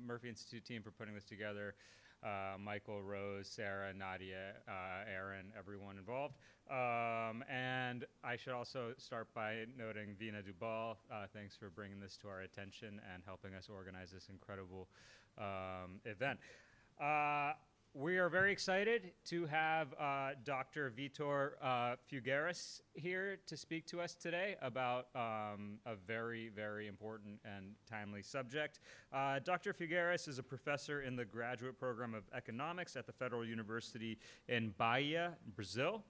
Murphy Institute team for putting this together. Michael, Rose, Sarah, Nadia, Aaron, everyone involved. And I should also start by noting Vina Dubal. Thanks for bringing this to our attention and helping us organize this incredible event. We are very excited to have Dr. Vitor Filgueiras here to speak to us today about a very, very important and timely subject. Dr. Filgueiras is a professor in the graduate program of economics at the Federal University in Bahia, Brazil.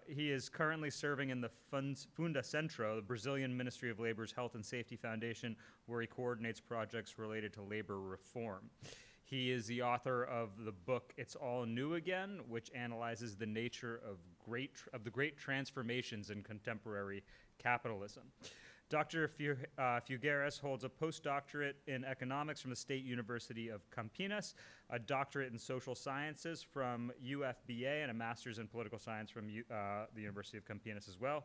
He is currently serving in the FUNDACENTRO, the Brazilian Ministry of Labor's Health and Safety Foundation, where he coordinates projects related to labor reform. He is the author of the book It's All New Again, which analyzes the nature of the great transformations in contemporary capitalism. Dr. Filgueiras holds a postdoctorate in economics from the State University of Campinas, a doctorate in social sciences from UFBA, and a master's in political science from the University of Campinas as well.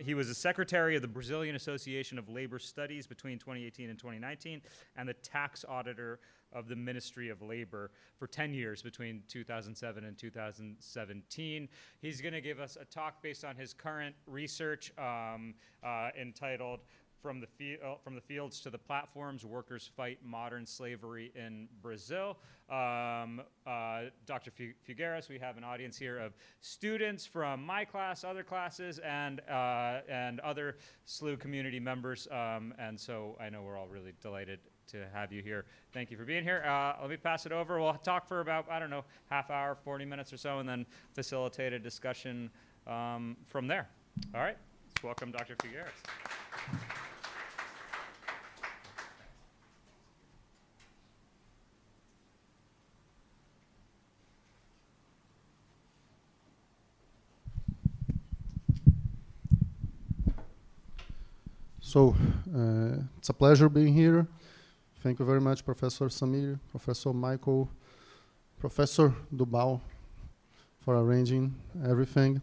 He was a secretary of the Brazilian Association of Labor Studies between 2018 and 2019, and the tax auditor of the Ministry of Labor for 10 years between 2007 and 2017. He's going to give us a talk based on his current research entitled From the Fields to the Platforms, Workers Fight Modern Slavery in Brazil. Dr. Filgueiras, we have an audience here of students from my class, other classes, and other SLU community members. And so I know we're all really delighted to have you here. Thank you for being here. Let me pass it over. We'll talk for about, I don't know, half hour, 40 minutes or so, and then facilitate a discussion from there. All right, let's welcome Dr. Filgueiras. So, it's a pleasure being here. Thank you very much, Professor Samir, Professor Michael, Professor Dubal, for arranging everything.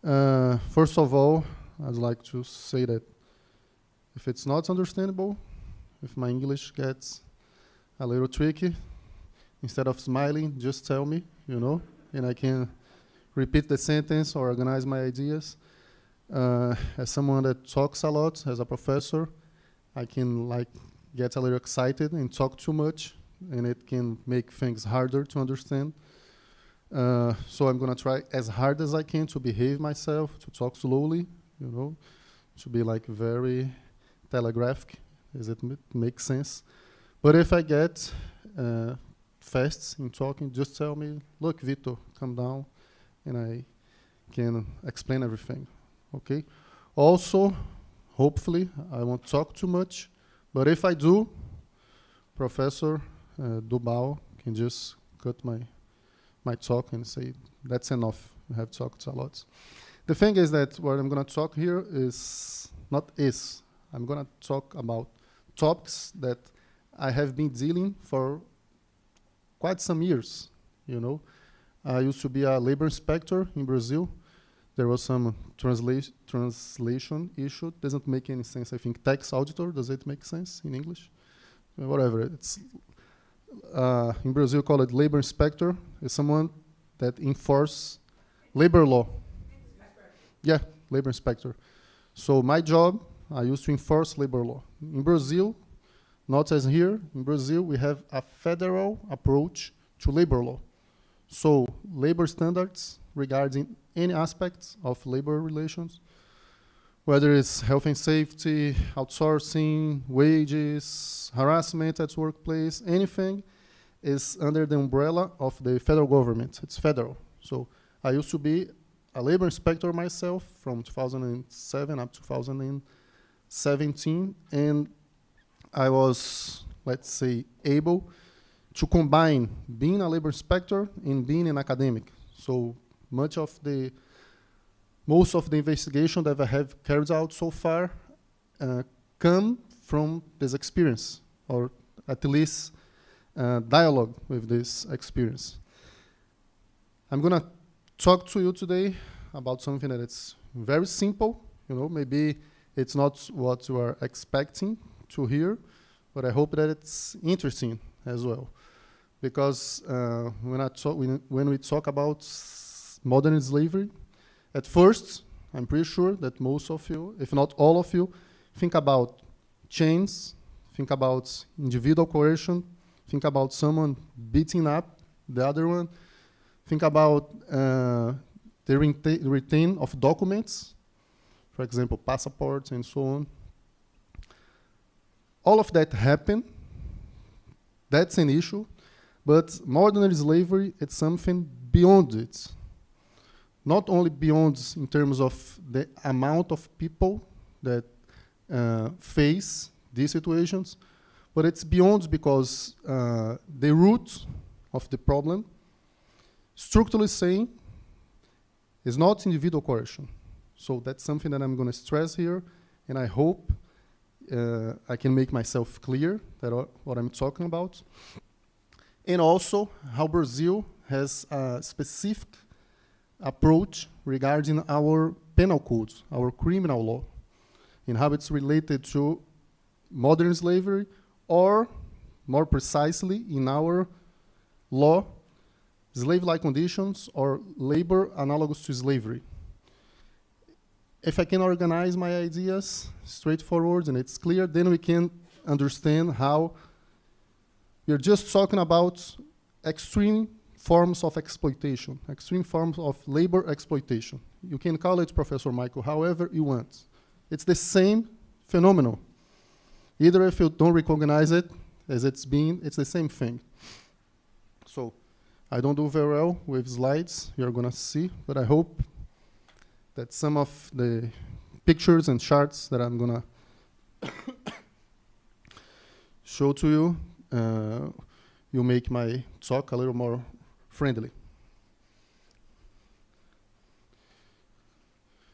First of all, I'd like to say that if it's not understandable, if my English gets a little tricky, instead of smiling, just tell me, and I can repeat the sentence or organize my ideas. As someone that talks a lot, as a professor, I can get a little excited and talk too much, and it can make things harder to understand. So I'm going to try as hard as I can to behave myself, to talk slowly, to be very telegraphic, as it makes sense. But if I get fast in talking, just tell me, look, Vitor, calm down, and I can explain everything, okay? Also, hopefully, I won't talk too much. But if I do, Professor Dubal can just cut my talk and say, that's enough, you have talked a lot. The thing is that what I'm going to talk here I'm going to talk about topics that I have been dealing for quite some years, I used to be a labor inspector in Brazil. There was some translation issue. Doesn't make any sense. I think tax auditor, does it make sense in English? Whatever. It's in Brazil, call it labor inspector. It's someone that enforces labor law. Yeah, labor inspector. So my job, I used to enforce labor law. In Brazil, not as here, in Brazil, we have a federal approach to labor law. So labor standards regarding any aspects of labor relations, whether it's health and safety, outsourcing, wages, harassment at workplace, anything is under the umbrella of the federal government. It's federal. So I used to be a labor inspector myself from 2007 up to 2017, and I was, let's say, able to combine being a labor inspector and being an academic. So most of the investigation that I have carried out so far come from this experience, or at least dialogue with this experience. I'm going to talk to you today about something that is very simple. Maybe it's not what you are expecting to hear, but I hope that it's interesting as well. Because when we talk about modern slavery, at first, I'm pretty sure that most of you, if not all of you, think about chains, think about individual coercion, think about someone beating up the other one, think about the retain of documents, for example, passports and so on. All of that happened. That's an issue. But modern slavery, it's something beyond it. Not only beyond in terms of the amount of people that face these situations, but it's beyond because the root of the problem, structurally saying, is not individual coercion. So that's something that I'm going to stress here, and I hope I can make myself clear that what I'm talking about. And also how Brazil has a specific approach regarding our penal codes, our criminal law, and how it's related to modern slavery, or more precisely, in our law, slave-like conditions or labor analogous to slavery. If I can organize my ideas straightforward and it's clear, then we can understand how we're just talking about extreme forms of exploitation, extreme forms of labor exploitation. You can call it, Professor Michael, however you want. It's the same phenomenon. Either if you don't recognize it as it's the same thing. So I don't do very well with slides, you're gonna see, but I hope that some of the pictures and charts that I'm gonna show to you, you make my talk a little more friendly.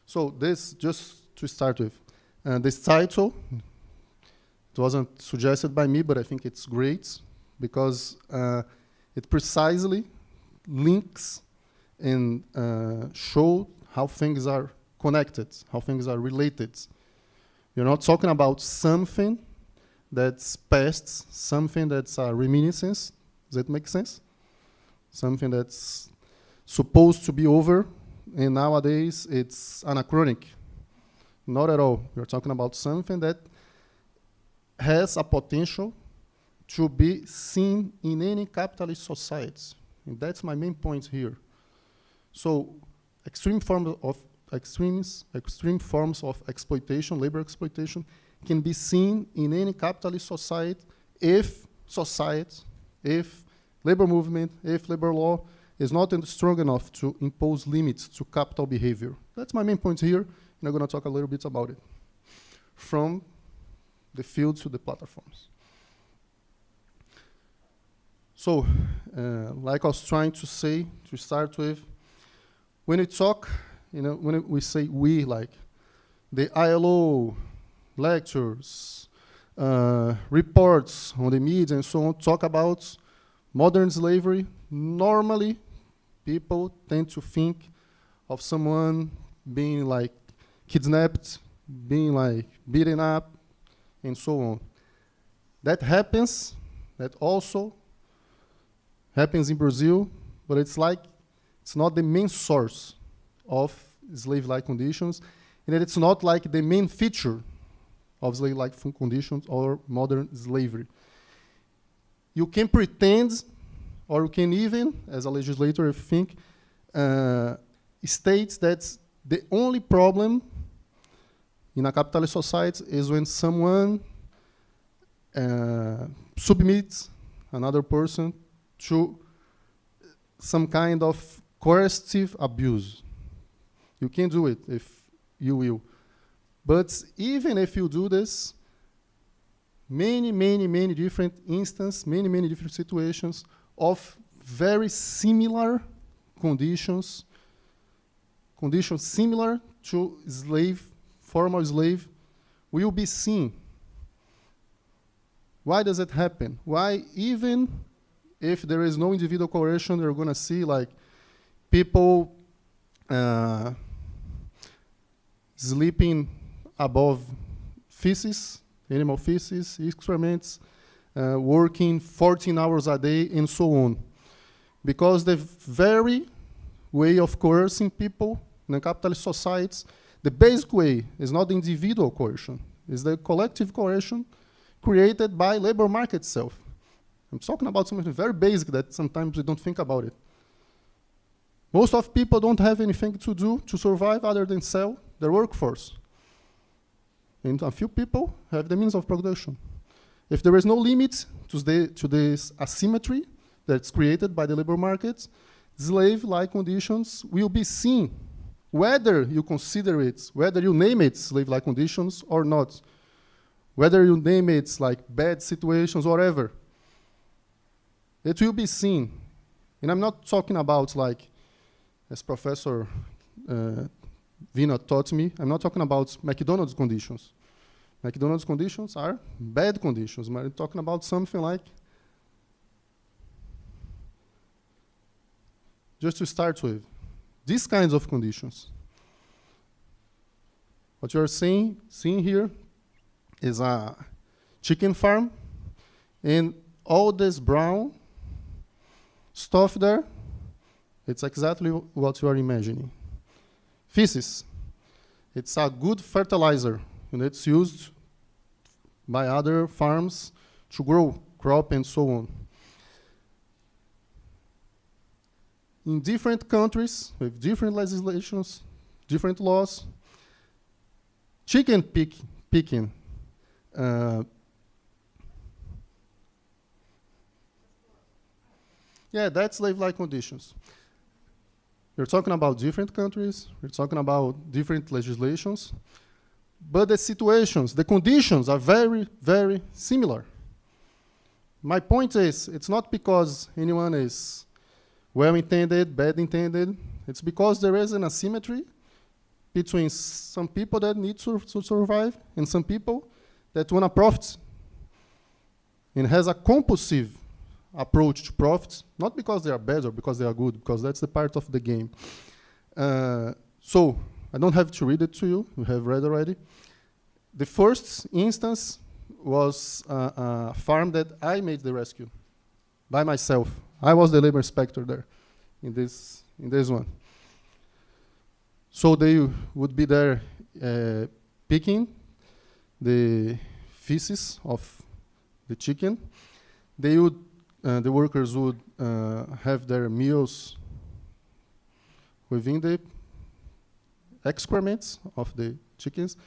So this, just to start with, this title, it wasn't suggested by me, but I think it's great because it precisely links and show how things are connected, how things are related. You're not talking about something that's past, something that's a reminiscence. Does that make sense? Something that's supposed to be over, and nowadays it's anachronic. Not at all. You're talking about something that has a potential to be seen in any capitalist society. And that's my main point here. So extreme forms of exploitation, labor exploitation, can be seen in any capitalist society if labor movement, if labor law is not strong enough to impose limits to capital behavior. That's my main point here, and I'm going to talk a little bit about it, from the field to the platforms. So, like I was trying to say, to start with, when we talk, when we say we, like the ILO, lectures, reports on the media and so on, talk about modern slavery, normally people tend to think of someone being like kidnapped, being like beaten up, and so on. That happens, that also happens in Brazil, but it's like, it's not the main source of slave-like conditions, and it's not like the main feature of slave-like conditions or modern slavery. You can pretend, or you can even, as a legislator, think, states that the only problem in a capitalist society is when someone submits another person to some kind of coercive abuse. You can do it if you will. But even if you do this, many different instances, many different situations of very similar conditions similar to slave, formal slave, will be seen. Why does it happen? Why, even if there is no individual coercion, you're going to see like people sleeping above feces, animal feces, excrements, working 14 hours a day, and so on. Because the very way of coercing people in capitalist societies, the basic way is not the individual coercion, it's the collective coercion created by labor market itself. I'm talking about something very basic that sometimes we don't think about it. Most of people don't have anything to do to survive other than sell their workforce. And a few people have the means of production. If there is no limit to this asymmetry that's created by the labor markets, slave-like conditions will be seen, whether you consider it, whether you name it slave-like conditions or not, whether you name it like bad situations, whatever. It will be seen. And I'm not talking about, like, as Professor Vina taught me, I'm not talking about McDonald's conditions. McDonald's conditions are bad conditions. I'm talking about something like, just to start with, these kinds of conditions. What you're seeing here is a chicken farm, and all this brown stuff there, it's exactly what you are imagining. Feces. It's a good fertilizer, and it's used by other farms to grow crop and so on. In different countries, with different legislations, different laws, chicken picking. Yeah, that's slave-like conditions. We're talking about different countries, we're talking about different legislations, but the situations, the conditions are very, very similar. My point is, it's not because anyone is well-intended, bad-intended, it's because there is an asymmetry between some people that need to survive and some people that want to profit and has a compulsive approach to profits, not because they are bad or because they are good, because that's the part of the game. So I don't have to read it to you. You have read already. The first instance was a farm that I made the rescue by myself. I was the labor inspector there in this one. So they would be there picking the feces of the chicken. They would, the workers would have their meals within the excrements of the chickens.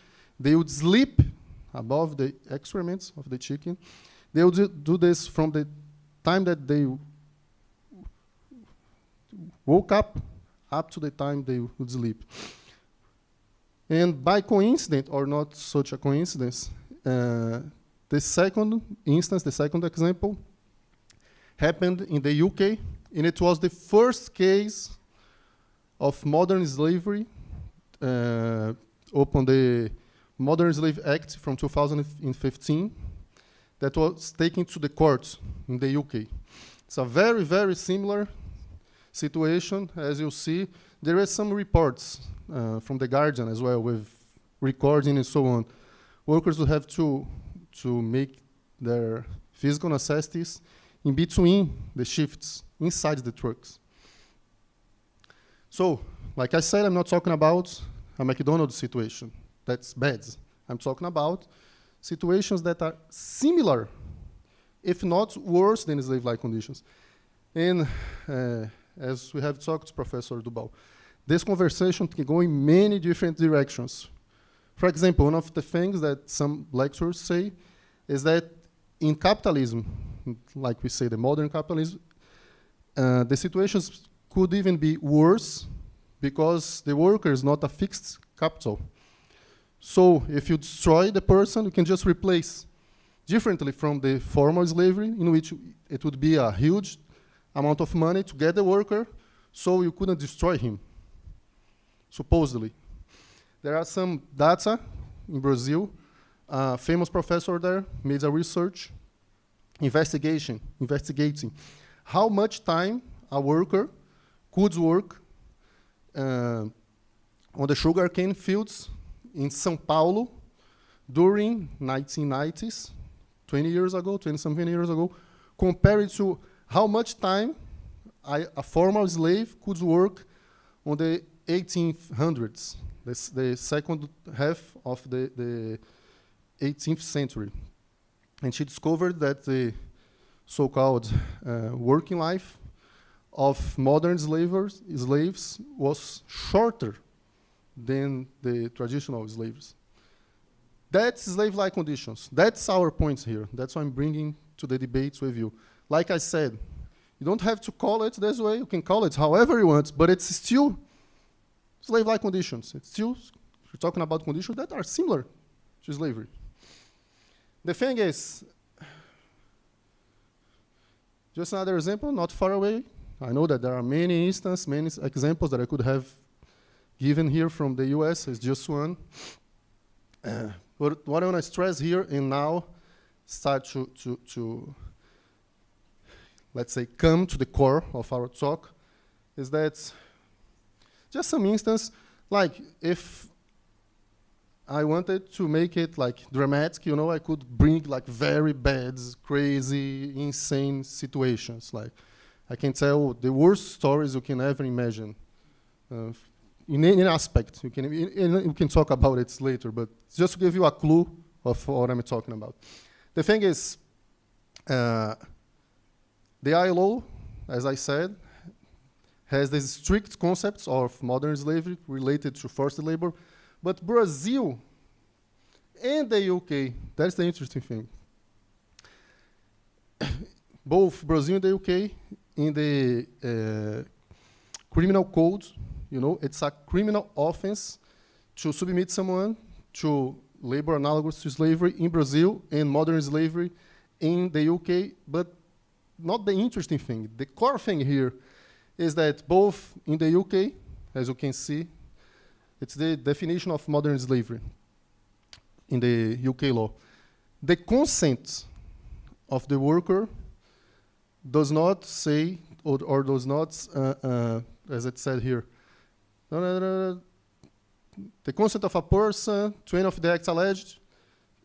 They would sleep above the excrements of the chicken. They would do this from the time that they woke up to the time they would sleep. And by coincidence, or not such a coincidence, the second instance, the second example, happened in the UK, and it was the first case of modern slavery upon the Modern Slave Act from 2015 that was taken to the courts in the UK. It's a very, very similar situation. As you see, there is some reports from The Guardian as well with recording and so on. Workers will have to make their physical necessities in between the shifts inside the trucks. So, like I said, I'm not talking about a McDonald's situation. That's bad. I'm talking about situations that are similar, if not worse than slave-like conditions. And as we have talked to Professor Dubal, this conversation can go in many different directions. For example, one of the things that some lecturers say is that in capitalism, like we say, the modern capitalism, the situations could even be worse because the worker is not a fixed capital. So if you destroy the person, you can just replace, differently from the formal slavery, in which it would be a huge amount of money to get the worker, so you couldn't destroy him, supposedly. There are some data in Brazil. A famous professor there made a research investigating how much time a worker could work on the sugarcane fields in São Paulo during 1990s, 20 years ago, 20-something years ago, compared to how much time a formal slave could work on the 1800s, the second half of the 18th century. And she discovered that the so-called working life of modern slaves was shorter than the traditional slaves. That's slave-like conditions. That's our point here. That's what I'm bringing to the debates with you. Like I said, you don't have to call it this way. You can call it however you want, but it's still slave-like conditions. It's still, we're talking about conditions that are similar to slavery. The thing is, just another example, not far away. I know that there are many instances, many examples that I could have given here from the US. It's just one. But what I want to stress here and now start to let's say, come to the core of our talk is that just some instance, like if I wanted to make it like dramatic, you know, I could bring like very bad, crazy, insane situations. Like I can tell the worst stories you can ever imagine. In any aspect, you can talk about it later, but just to give you a clue of what I'm talking about. The thing is, the ILO, as I said, has these strict concepts of modern slavery related to forced labor, but Brazil and the UK, that's the interesting thing. Both Brazil and the UK, in the criminal code, you know, it's a criminal offense to submit someone to labor analogous to slavery in Brazil and modern slavery in the UK. But not the interesting thing. The core thing here is that both in the UK, as you can see, it's the definition of modern slavery in the UK law. The consent of the worker does not say, or does not, as it said here, the consent of a person to any of the acts alleged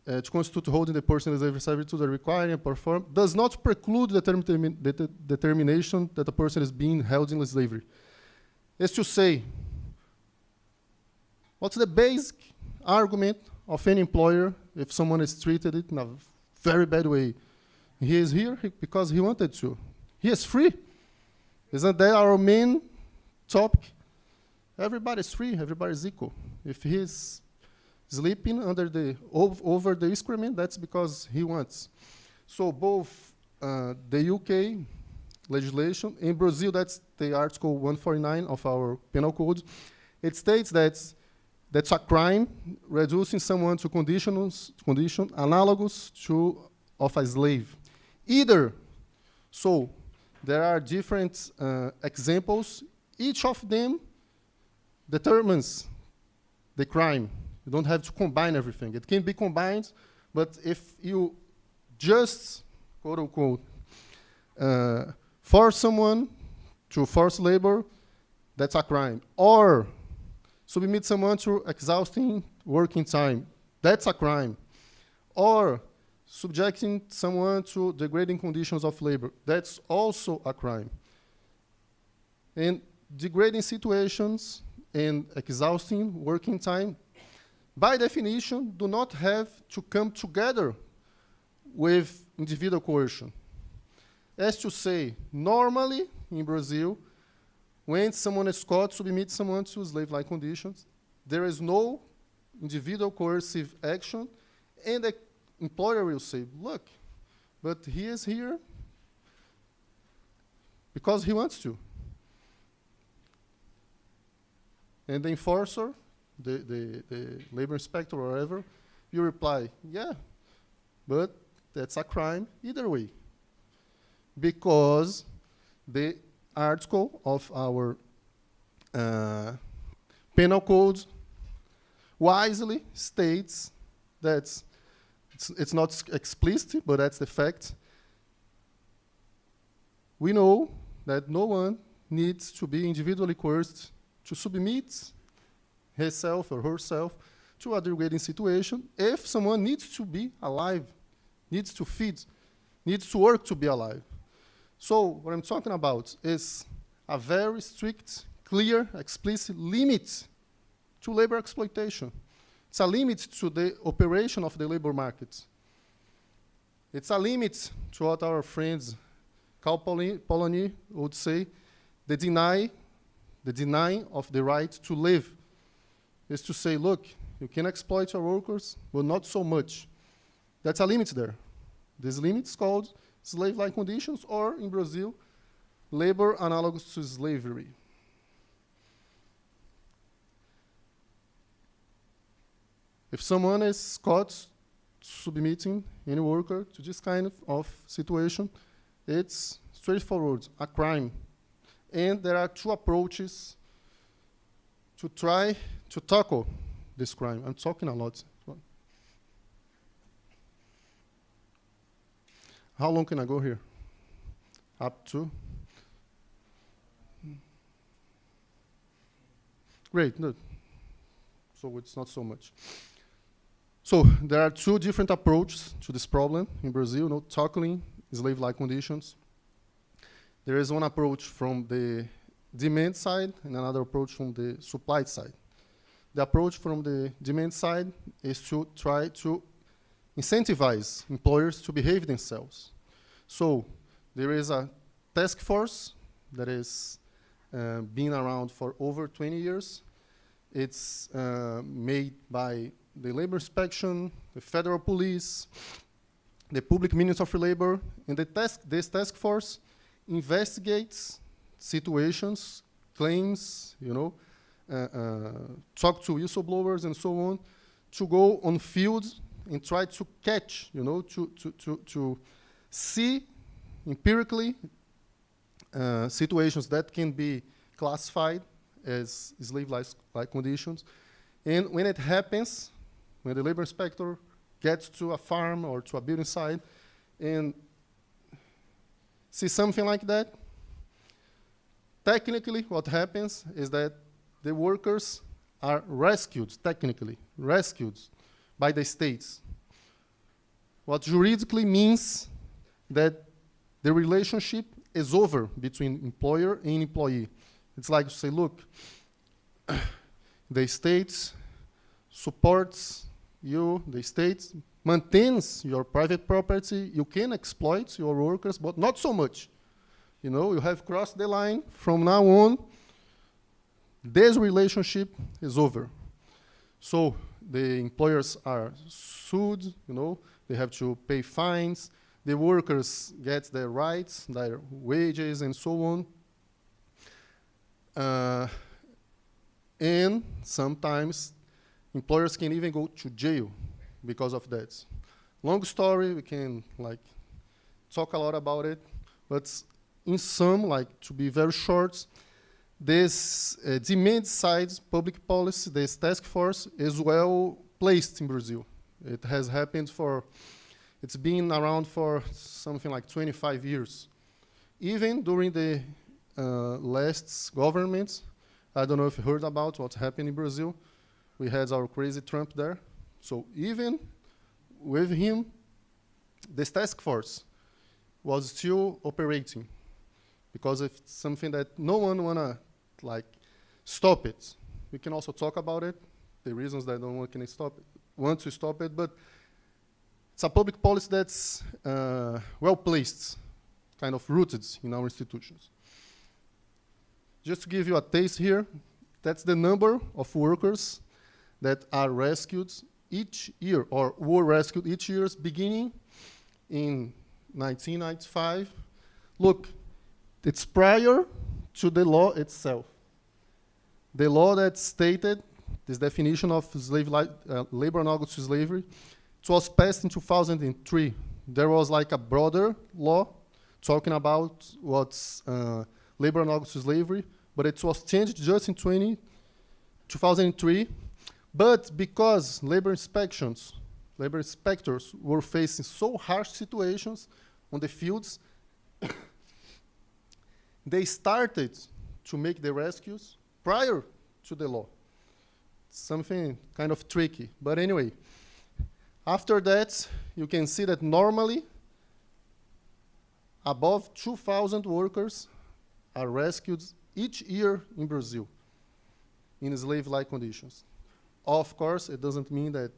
to constitute holding the person in slavery servitude or requiring and perform does not preclude the determination that a person is being held in slavery. Is to say, what's the basic argument of any employer if someone is treated in a very bad way? He is here because he wanted to. He is free. Isn't that our main topic? Everybody's free, everybody's equal. If he's sleeping under over the excrement, that's because he wants. So both the UK legislation, in Brazil, that's the Article 149 of our penal code. It states that that's a crime reducing someone to condition analogous to of a slave. Either, so there are different examples. Each of them determines the crime. You don't have to combine everything. It can be combined, but if you just, quote unquote, force someone to forced labor, that's a crime. Or submit someone to exhausting working time, that's a crime. Or subjecting someone to degrading conditions of labor, that's also a crime. And degrading situations and exhausting working time, by definition, do not have to come together with individual coercion. As to say, normally in Brazil, when someone is caught, submits someone to slave-like conditions, there is no individual coercive action, and the employer will say, look, but he is here because he wants to. And the enforcer, the labor inspector or whatever, you reply, yeah, but that's a crime either way. Because the article of our penal code wisely states that it's not explicit, but that's the fact. We know that no one needs to be individually coerced to submit himself or herself to a degrading situation if someone needs to be alive, needs to feed, needs to work to be alive. So what I'm talking about is a very strict, clear, explicit limit to labor exploitation. It's a limit to the operation of the labor market. It's a limit to what our friends Cal Polanyi would say, the denying of the right to live is to say, look, you can exploit your workers, but not so much. That's a limit there. This limit is called slave-like conditions, or in Brazil, labor analogous to slavery. If someone is caught submitting any worker to this kind of situation, it's straightforward, a crime. And there are two approaches to try to tackle this crime. I'm talking a lot. How long can I go here? Up to? Great, no. So it's not so much. So there are two different approaches to this problem in Brazil, tackling slave-like conditions. There is one approach from the demand side and another approach from the supply side. The approach from the demand side is to try to incentivize employers to behave themselves. So there is a task force that is been around for over 20 years. It's made by the labor inspection, the federal police, the public ministry of labor, and this task force investigates situations, claims, talk to whistleblowers and so on, to go on field and try to catch, to see empirically situations that can be classified as slave-like conditions. And when it happens, when the labor inspector gets to a farm or to a building site and see something like that, technically what happens is that the workers are rescued, technically, rescued by the states. What juridically means that the relationship is over between employer and employee. It's like to say, look, the state supports you, the state maintains your private property, you can exploit your workers, but not so much. You have crossed the line. From now on, this relationship is over. So the employers are sued, they have to pay fines, the workers get their rights, their wages, and so on. And sometimes employers can even go to jail because of that. Long story, we can talk a lot about it, but in sum, to be very short, this demand side public policy, this task force, is well placed in Brazil. It has happened it's been around for something like 25 years. Even during the last government, I don't know if you heard about what happened in Brazil. We had our crazy Trump there. So even with him, this task force was still operating because it's something that no one wanna stop it. We can also talk about it, the reasons that no one can want to stop it, but it's a public policy that's well placed, kind of rooted in our institutions. Just to give you a taste here, that's the number of workers that are rescued each year, or were rescued each year, beginning in 1995. Look, it's prior to the law itself. The law that stated this definition of labor analogous to slavery, it was passed in 2003. There was a broader law talking about what's labor analogous to slavery, but it was changed just in 2003. But because labor inspectors were facing so harsh situations on the fields, they started to make the rescues prior to the law. something kind of tricky. But anyway, after that, you can see that normally above 2,000 workers are rescued each year in Brazil in slave-like conditions. Of course, it doesn't mean that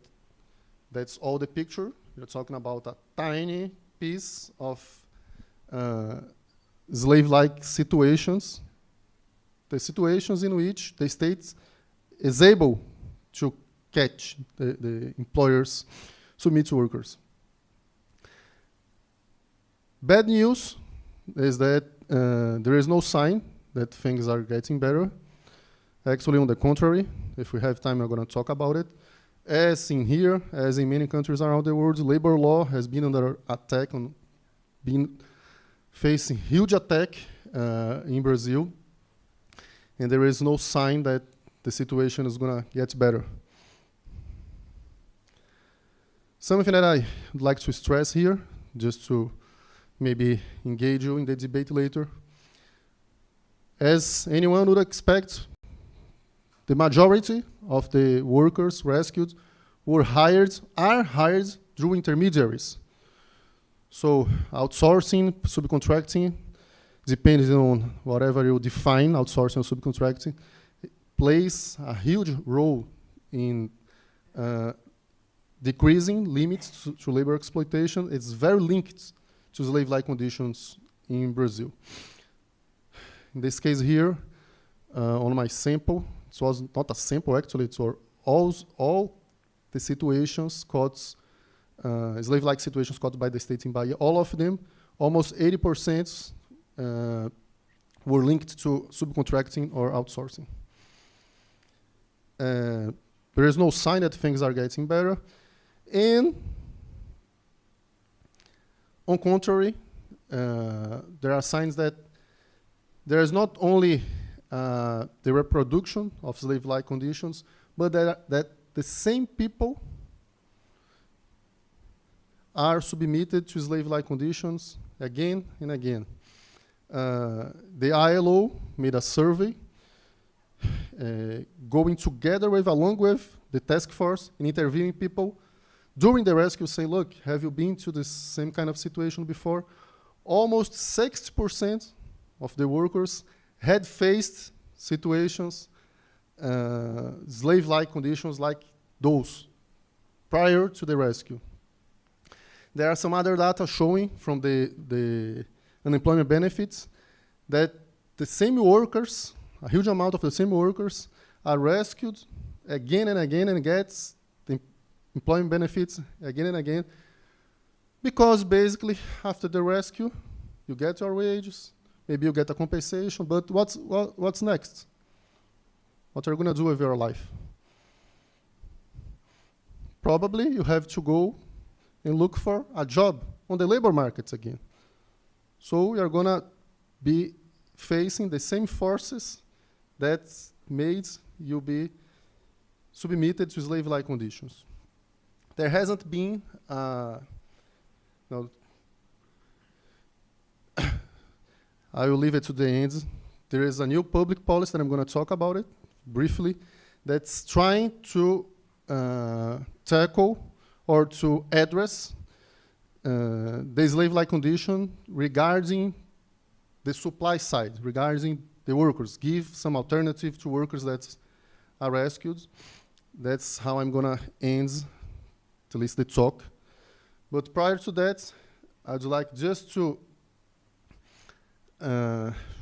that's all the picture. You're talking about a tiny piece of slave-like situations, the situations in which the state is able to catch the employers submit workers. Bad news is that there is no sign that things are getting better. Actually, on the contrary, if we have time, I'm going to talk about it. As in here, as in many countries around the world, labor law has been under attack, been facing huge attack in Brazil, and there is no sign that the situation is going to get better. Something that I would like to stress here, just to maybe engage you in the debate later. As anyone would expect, the majority of the workers rescued are hired through intermediaries. So outsourcing, subcontracting, depending on whatever you define outsourcing or subcontracting, plays a huge role in decreasing limits to labor exploitation. It's very linked to slave-like conditions in Brazil. In this case here, on my sample, it was not a sample actually, it's all the situations caught, slave-like situations caught by the state in Bahia. All of them, almost 80% were linked to subcontracting or outsourcing. There is no sign that things are getting better. And on contrary, there are signs that there is not only the reproduction of slave-like conditions, but that the same people are submitted to slave-like conditions again and again. The ILO made a survey going together along with the task force and interviewing people during the rescue, say, look, have you been to this same kind of situation before? Almost 60% of the workers had faced situations, slave-like conditions like those prior to the rescue. There are some other data showing from the unemployment benefits that the same workers, a huge amount of the same workers, are rescued again and again and gets the employment benefits again and again, because basically after the rescue, you get your wages, maybe you get a compensation, but what's next? What are you going to do with your life? Probably you have to go and look for a job on the labor markets again. So you're going to be facing the same forces that made you be submitted to slave-like conditions. There hasn't been, no, I will leave it to the end. There is a new public policy that I'm going to talk about it briefly that's trying to tackle or to address the slave-like condition regarding the supply side, regarding the workers, give some alternative to workers that are rescued. That's how I'm going to end at least the talk. But prior to that, I'd like just to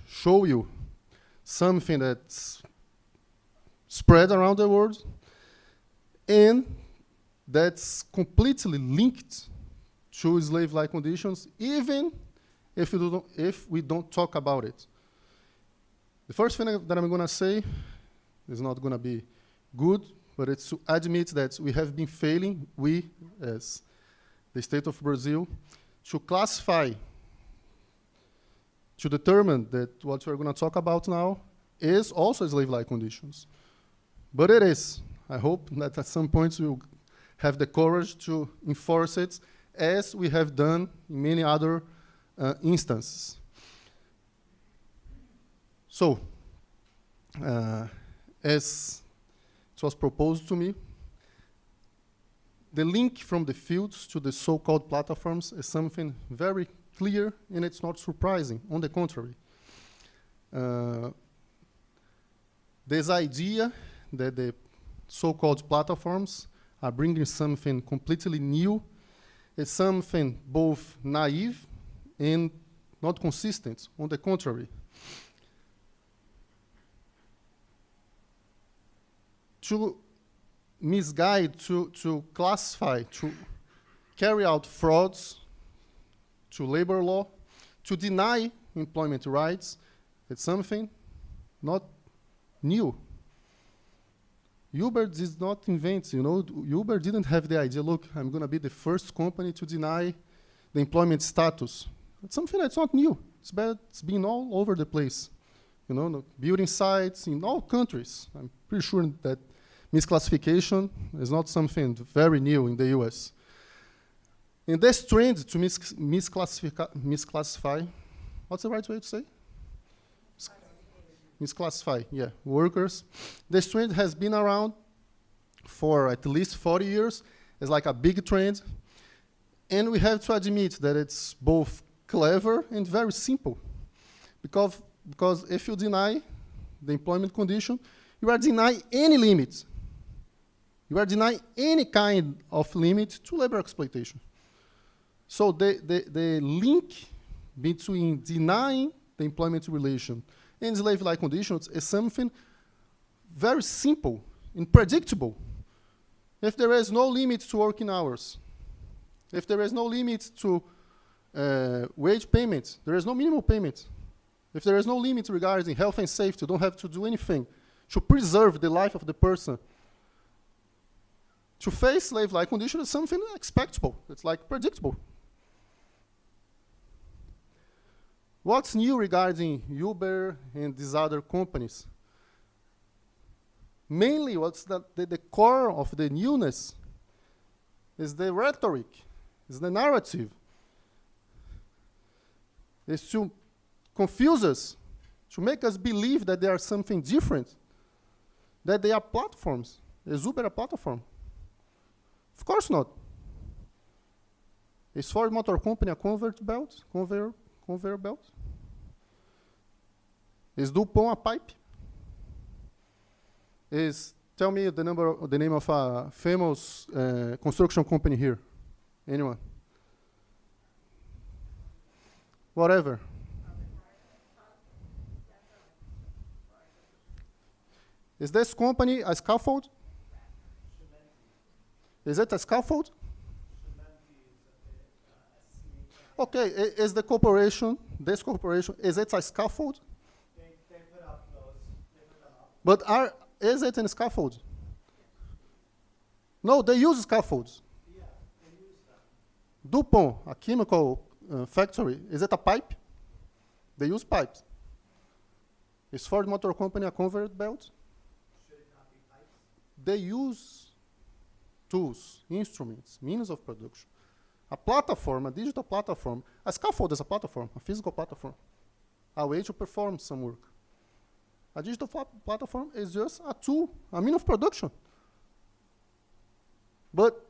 show you something that's spread around the world and that's completely linked to slave-like conditions, even if we don't talk about it. The first thing that I'm going to say is not going to be good, but it's to admit that we have been failing, we as the state of Brazil, to classify, to determine that what we're going to talk about now is also slave-like conditions. But it is. I hope that at some point we'll have the courage to enforce it, as we have done in many other instances. So, as it was proposed to me. The link from the fields to the so-called platforms is something very clear, and it's not surprising. On the contrary, this idea that the so-called platforms are bringing something completely new is something both naive and not consistent. On the contrary, to misguide, to classify, to carry out frauds to labor law, to deny employment rights, it's something not new. Uber did not invent, Uber didn't have the idea, look, I'm going to be the first company to deny the employment status. It's something that's not new. It's been all over the place. Building sites in all countries. I'm pretty sure that misclassification is not something very new in the US. And this trend to misclassify, what's the right way to say? Misclassify, yeah, workers. This trend has been around for at least 40 years. It's like a big trend. And we have to admit that it's both clever and very simple. Because if you deny the employment condition, you are denying any limit. You are denying any kind of limit to labor exploitation. So the link between denying the employment relation and slave-like conditions is something very simple and predictable. If there is no limit to working hours, if there is no limit to wage payment, there is no minimum payment. If there is no limit regarding health and safety, you don't have to do anything to preserve the life of the person. To face slave-like conditions is something expectable. It's like predictable. What's new regarding Uber and these other companies? Mainly, what's the core of the newness is the rhetoric, is the narrative. Is to confuse us, to make us believe that they are something different, that they are platforms. Is Uber a platform? Of course not. Is Ford Motor Company a conveyor belt? Is DuPont a pipe? Tell me the name of a famous construction company here. Anyone? Whatever. Is this company a scaffold? Is it a scaffold? Okay, is the corporation, this corporation, is it a scaffold? They put up those, they put them up. But is it a scaffold? No, they use scaffolds. Yeah, they use them. DuPont, a chemical factory, is it a pipe? They use pipes. Is Ford Motor Company a conveyor belt? Should it not be pipes? They use tools, instruments, means of production. A platform, a digital platform, a scaffold is a platform, a physical platform, a way to perform some work. A digital platform is just a tool, a mean of production. But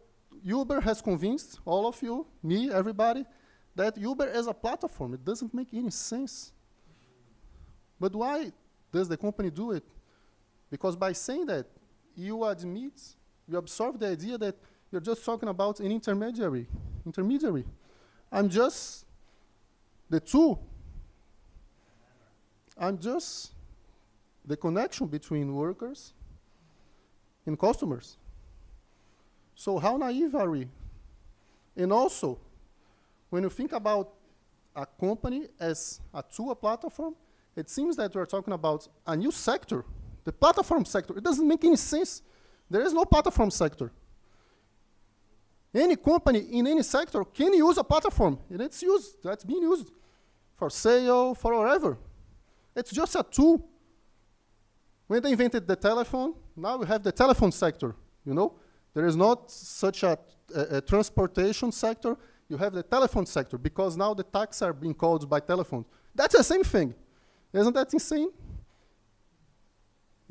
Uber has convinced all of you, me, everybody, that Uber is a platform. It doesn't make any sense. But why does the company do it? Because by saying that, you admit, you absorb the idea that you're just talking about an intermediary. I'm just the tool. I'm just the connection between workers and customers. So how naive are we? And also, when you think about a company as a tool, a platform, it seems that we're talking about a new sector, the platform sector. It doesn't make any sense. There is no platform sector. Any company in any sector can use a platform, and it's used, that's being used for sale, for whatever. It's just a tool. When they invented the telephone, now we have the telephone sector, There is not such a transportation sector, you have the telephone sector, because now the taxis are being called by telephone. That's the same thing. Isn't that insane?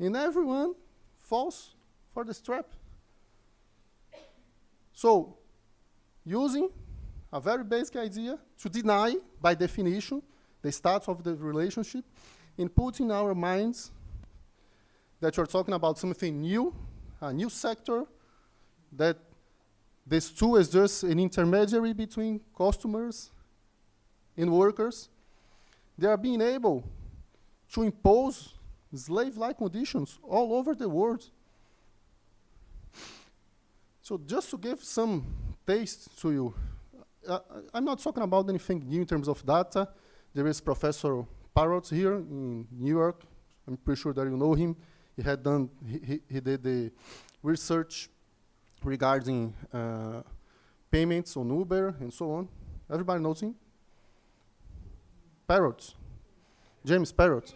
And everyone falls for the strap. So, using a very basic idea to deny, by definition, the status of the relationship, and put in our minds that you're talking about something new, a new sector, that this tool is just an intermediary between customers and workers. They are being able to impose slave-like conditions all over the world. So just to give some taste to you, I'm not talking about anything new in terms of data. There is Professor Parrott here in New York. I'm pretty sure that you know him. He had done, he did the research regarding payments on Uber and so on. Everybody knows him? Parrott. James Parrott.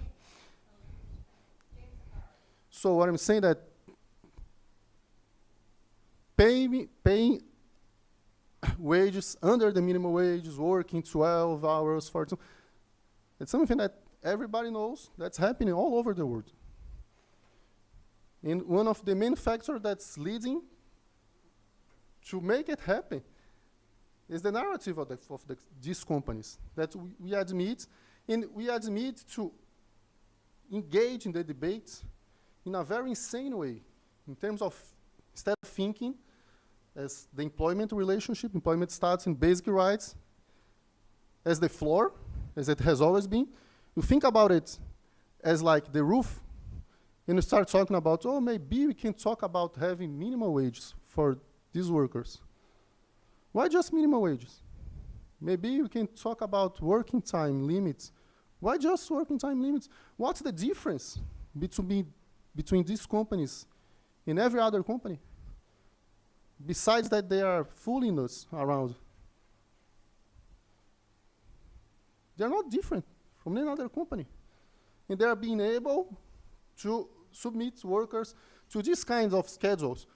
So what I'm saying that paying wages under the minimum wages, working 12 hours, 14, it's something that everybody knows that's happening all over the world. And one of the main factors that's leading to make it happen is the narrative of these companies that we admit, and we admit to engage in the debate in a very insane way, in terms of, instead of thinking as the employment relationship, employment status and basic rights as the floor, as it has always been, you think about it as like the roof, and you start talking about, oh, maybe we can talk about having minimum wages for these workers. Why just minimum wages? Maybe we can talk about working time limits. Why just working time limits? What's the difference between these companies and every other company? Besides that they are fooling us around. They're not different from any other company. And they're being able to submit workers to these kinds of schedules.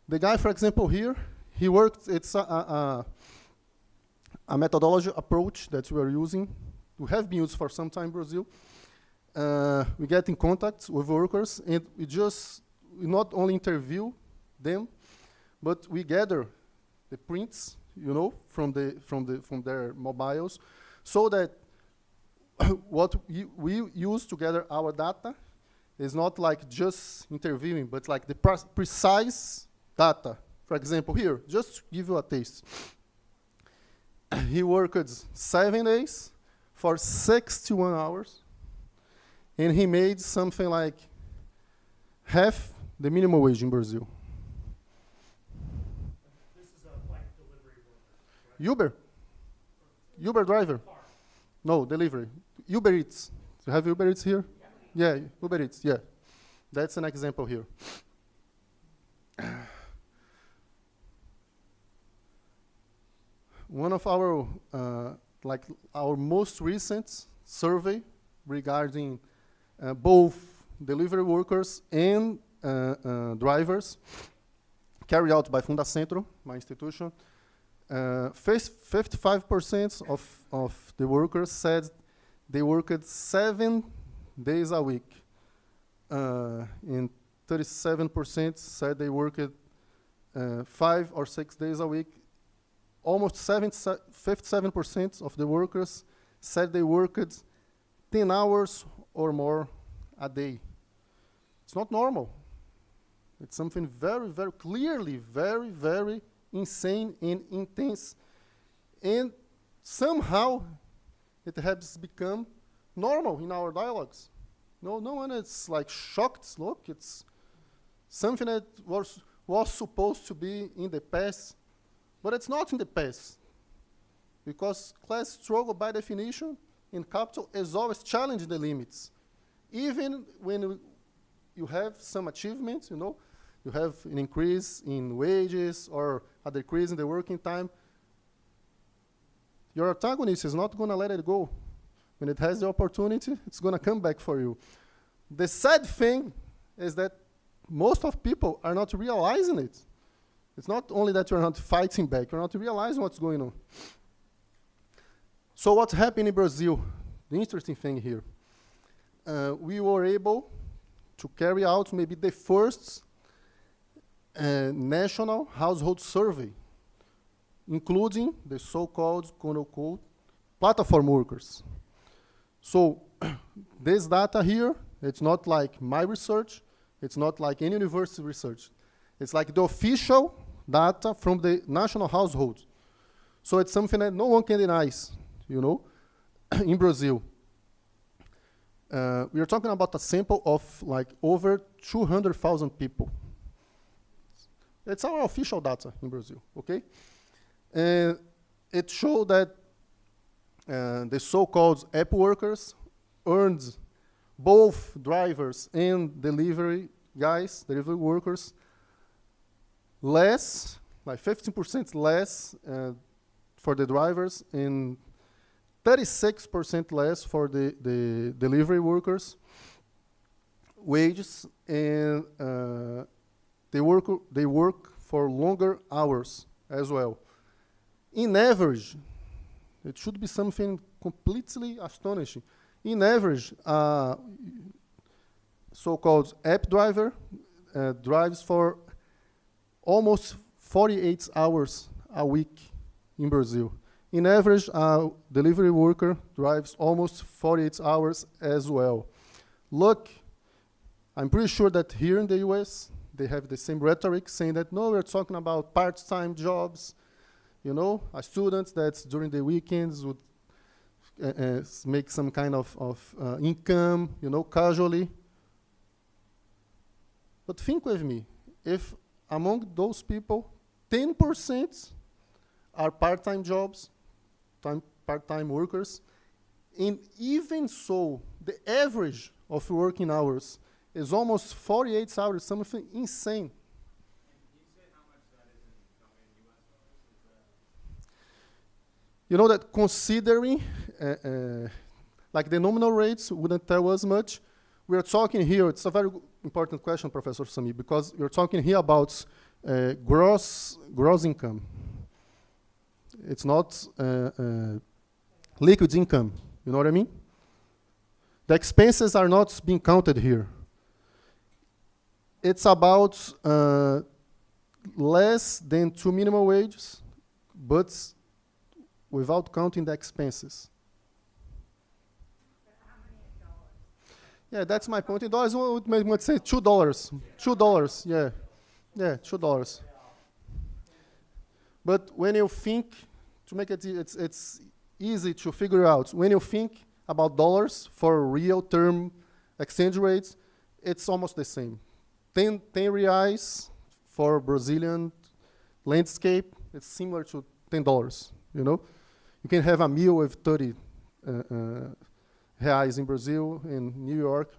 The guy, for example, here, he worked, it's a methodology approach that we are using. We have been used for some time in Brazil. We get in contact with workers, and we not only interview them, but we gather the prints, from their mobiles, so that what we use to gather our data is not like just interviewing, but like the precise data. For example, here, just to give you a taste. He worked 7 days for 61 hours, and he made something like half the minimum wage in Brazil. This is a bike delivery worker, right? Uber driver. Car. No, delivery. Uber Eats. You have Uber Eats here? Yeah, Uber Eats, yeah. That's an example here. One of our, our most recent survey regarding both delivery workers and drivers, carried out by FUNDACENTRO, my institution, 55% of the workers said they worked 7 days a week. And 37% said they worked 5 or 6 days a week. Almost 57% of the workers said they worked 10 hours or more a day. It's not normal. It's something very, very clearly, very, very insane and intense. And somehow it has become normal in our dialogues. No one is like shocked. Look, it's something that was supposed to be in the past, but it's not in the past. Because class struggle, by definition, in capital is always challenging the limits. Even when you have some achievements, you have an increase in wages or a decrease in the working time, your antagonist is not going to let it go. When it has the opportunity, it's going to come back for you. The sad thing is that most of people are not realizing it. It's not only that you're not fighting back, you're not realizing what's going on. So what's happening in Brazil? The interesting thing here. We were able to carry out maybe the first national household survey, including the so-called, quote-unquote, platform workers. So this data here, it's not like my research, it's not like any university research. It's like the official data from the national household. So it's something that no one can deny, you know, in Brazil. We are talking about a sample of like over 200,000 people. It's our official data in Brazil, okay? And it showed that the so-called app workers earned, both drivers and delivery guys, delivery workers, less, like 15% less for the drivers and 36% less for the delivery workers' wages, and they work for longer hours as well. In average, it should be something completely astonishing. In average, so-called app driver drives for almost 48 hours a week in Brazil. In average, a delivery worker drives almost 48 hours as well. Look, I'm pretty sure that here in the US, they have the same rhetoric saying that, no, we're talking about part-time jobs, you know, a student that's during the weekends would make some kind of income, you know, casually. But think with me, if among those people, 10% are part-time jobs, part-time workers, and even so, the average of working hours is almost 48 hours, something insane. You know that considering, like the nominal rates wouldn't tell us much. We are talking here, it's a very important question, Professor Samir, because we're talking here about gross income. It's not liquid income, you know what I mean? The expenses are not being counted here. It's about less than 2 minimum wages, but without counting the expenses. How many in dollars? Yeah, that's my point. In dollars, we might say $2. $2, yeah. Yeah, $2. But when you think, to make it, it's easy to figure out. When you think about dollars for real term exchange rates, it's almost the same. 10 reais for Brazilian landscape, it's similar to $10, you know? You can have a meal with 30 reais in Brazil, in New York,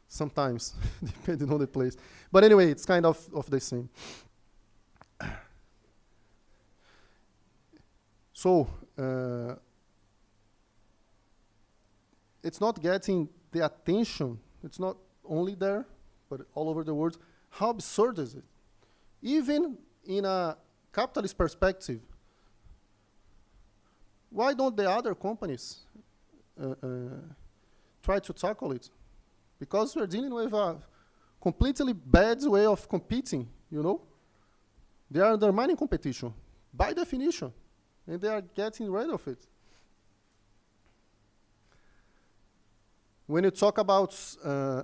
sometimes, depending on the place. But anyway, it's kind of the same. So, it's not getting the attention, it's not only there, but all over the world. How absurd is it? Even in a capitalist perspective, why don't the other companies try to tackle it? Because we're dealing with a completely bad way of competing, you know? They are undermining competition, by definition, and they are getting rid of it. When you talk about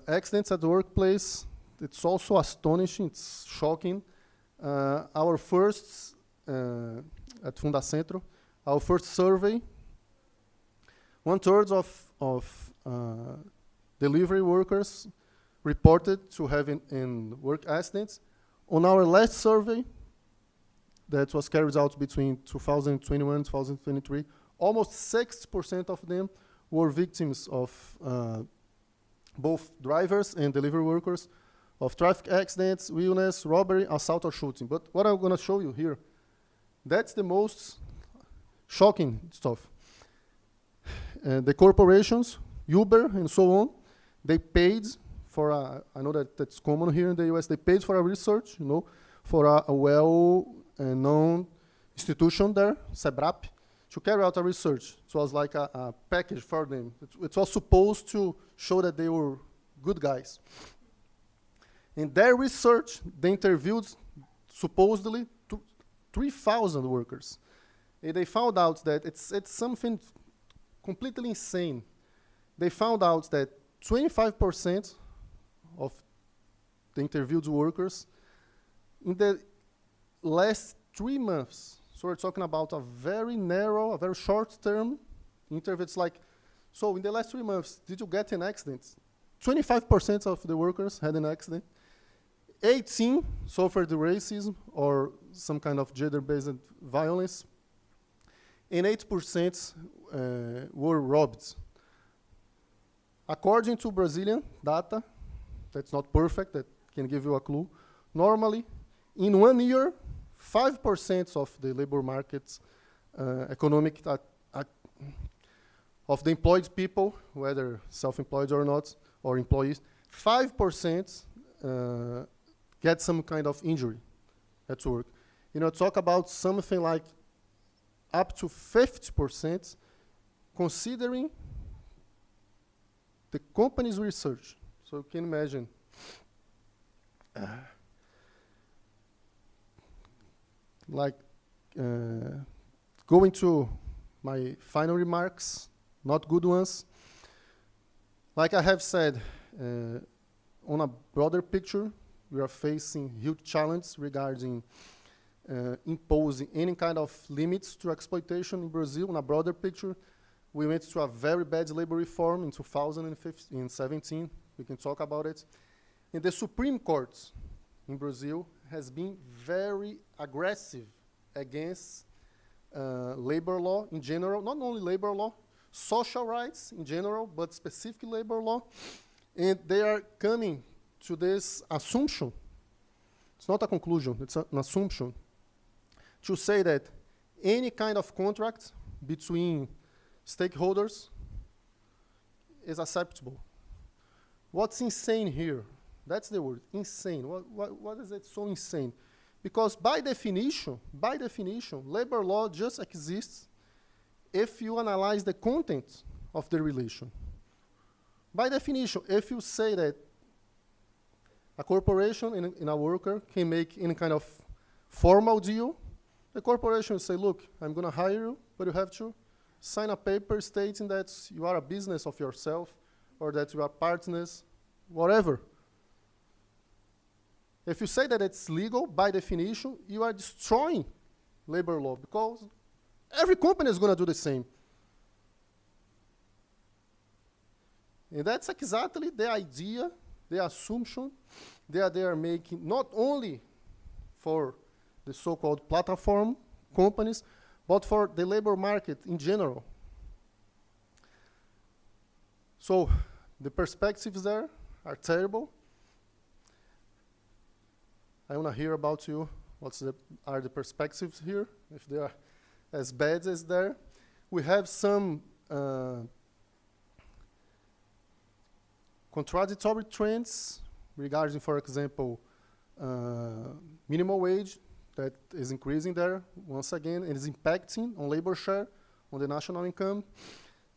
accidents at the workplace, it's also astonishing, it's shocking. Our first, at FUNDACENTRO, our first survey, 1/3 of delivery workers reported to having in work accidents. On our last survey, that was carried out between 2021 and 2023, almost 60% of them were victims of both drivers and delivery workers of traffic accidents, illness, robbery, assault, or shooting. But what I'm going to show you here, that's the most shocking stuff. The corporations, Uber and so on, they paid for I know that that's common here in the US, they paid for a research, you know, for a well-known institution there, SEBRAP, to carry out a research. It was like a package for them. It was supposed to show that they were good guys. In their research, they interviewed supposedly 3,000 workers. And they found out that it's something completely insane. They found out that 25% of the interviewed workers in the last 3 months, so we're talking about a very narrow, a very short-term interview. It's like, so in the last 3 months, did you get an accident? 25% of the workers had an accident. 18 suffered racism or some kind of gender-based violence. And 8% were robbed. According to Brazilian data, that's not perfect, that can give you a clue. Normally, in 1 year, 5% of the labor market's economic of the employed people, whether self-employed or not, or employees, 5% get some kind of injury at work. You know, talk about something like up to 50%, considering the company's research. So you can imagine. Going to my final remarks, not good ones. Like I have said, on a broader picture, we are facing huge challenges regarding imposing any kind of limits to exploitation in Brazil. On a broader picture, we went through a very bad labor reform in 2017. We can talk about it. And the Supreme Court in Brazil has been very aggressive against labor law in general, not only labor law, social rights in general, but specific labor law. And they are coming to this assumption. It's not a conclusion, it's an assumption, to say that any kind of contract between stakeholders is acceptable. What's insane here? That's the word, insane. What is it so insane? Because by definition, labor law just exists if you analyze the content of the relation. By definition, if you say that a corporation and a worker can make any kind of formal deal, the corporation will say, look, I'm going to hire you, but you have to sign a paper stating that you are a business of yourself or that you are partners, whatever. If you say that it's legal, by definition, you are destroying labor law because every company is going to do the same. And that's exactly the idea, the assumption that they are making, not only for the so-called platform companies, but for the labor market in general. So the perspectives there are terrible. I want to hear about you. What are the perspectives here, if they are as bad as there? We have some contradictory trends regarding, for example, minimum wage that is increasing there once again and is impacting on labor share, on the national income.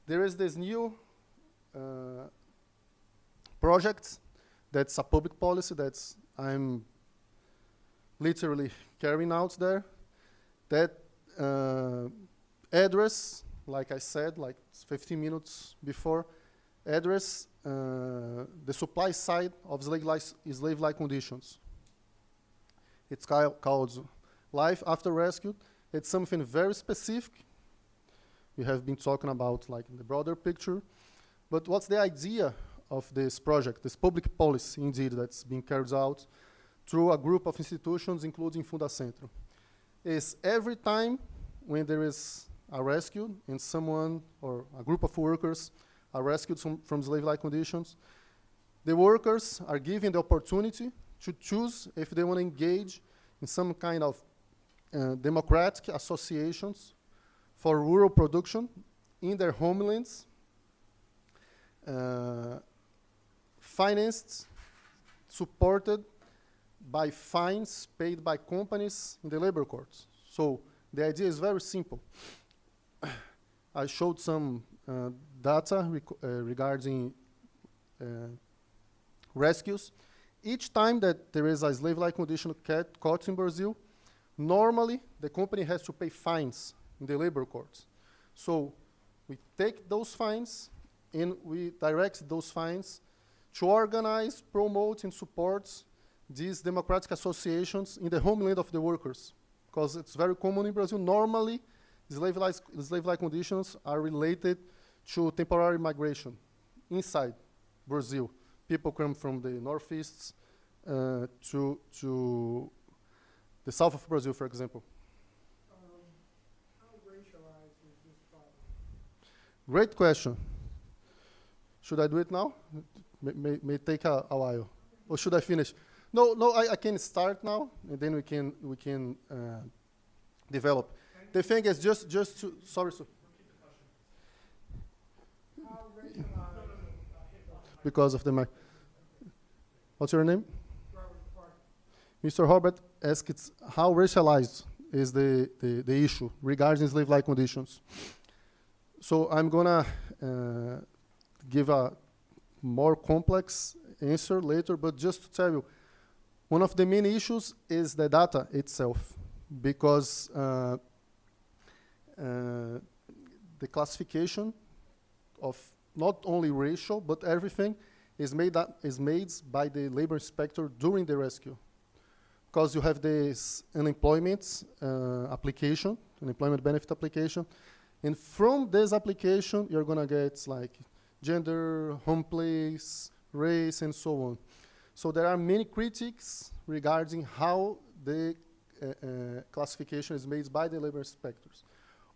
There is this new project that's a public policy that I'm literally carrying out there that address, like I said, like 15 minutes before, address the supply side of slave-like conditions. It's called Life After Rescue. It's something very specific. We have been talking about like in the broader picture. But what's the idea of this project, this public policy, indeed, that's being carried out through a group of institutions, including FUNDACENTRO, is every time when there is a rescue and someone or a group of workers are rescued from slave-like conditions, the workers are given the opportunity to choose if they want to engage in some kind of democratic associations for rural production in their homelands, financed, supported by fines paid by companies in the labor courts. So the idea is very simple. I showed some data regarding rescues, Each time that there is a slave-like condition caught in Brazil, normally the company has to pay fines in the labor courts. So we take those fines and we direct those fines to organize, promote, and support these democratic associations in the homeland of the workers. Because it's very common in Brazil. Normally, slave-like conditions are related to temporary migration inside Brazil. People come from the northeast to the south of Brazil, for example. How racialized is this problem? Great question. Should I do it now? May take a while. Or should I finish? No, I can start now, and then we can develop. The thing is just to, sorry, sir. How racialized? Because of the mic. What's your name? Robert Park. Mr. Robert asked how racialized is the issue regarding slave-like conditions. So I'm gonna give a more complex answer later, but just to tell you, one of the main issues is the data itself, because the classification of not only racial, but everything is made by the labor inspector during the rescue. Because you have this unemployment application, unemployment benefit application, and from this application, you're gonna get like gender, home place, race, and so on. So there are many critics regarding how the classification is made by the labor inspectors.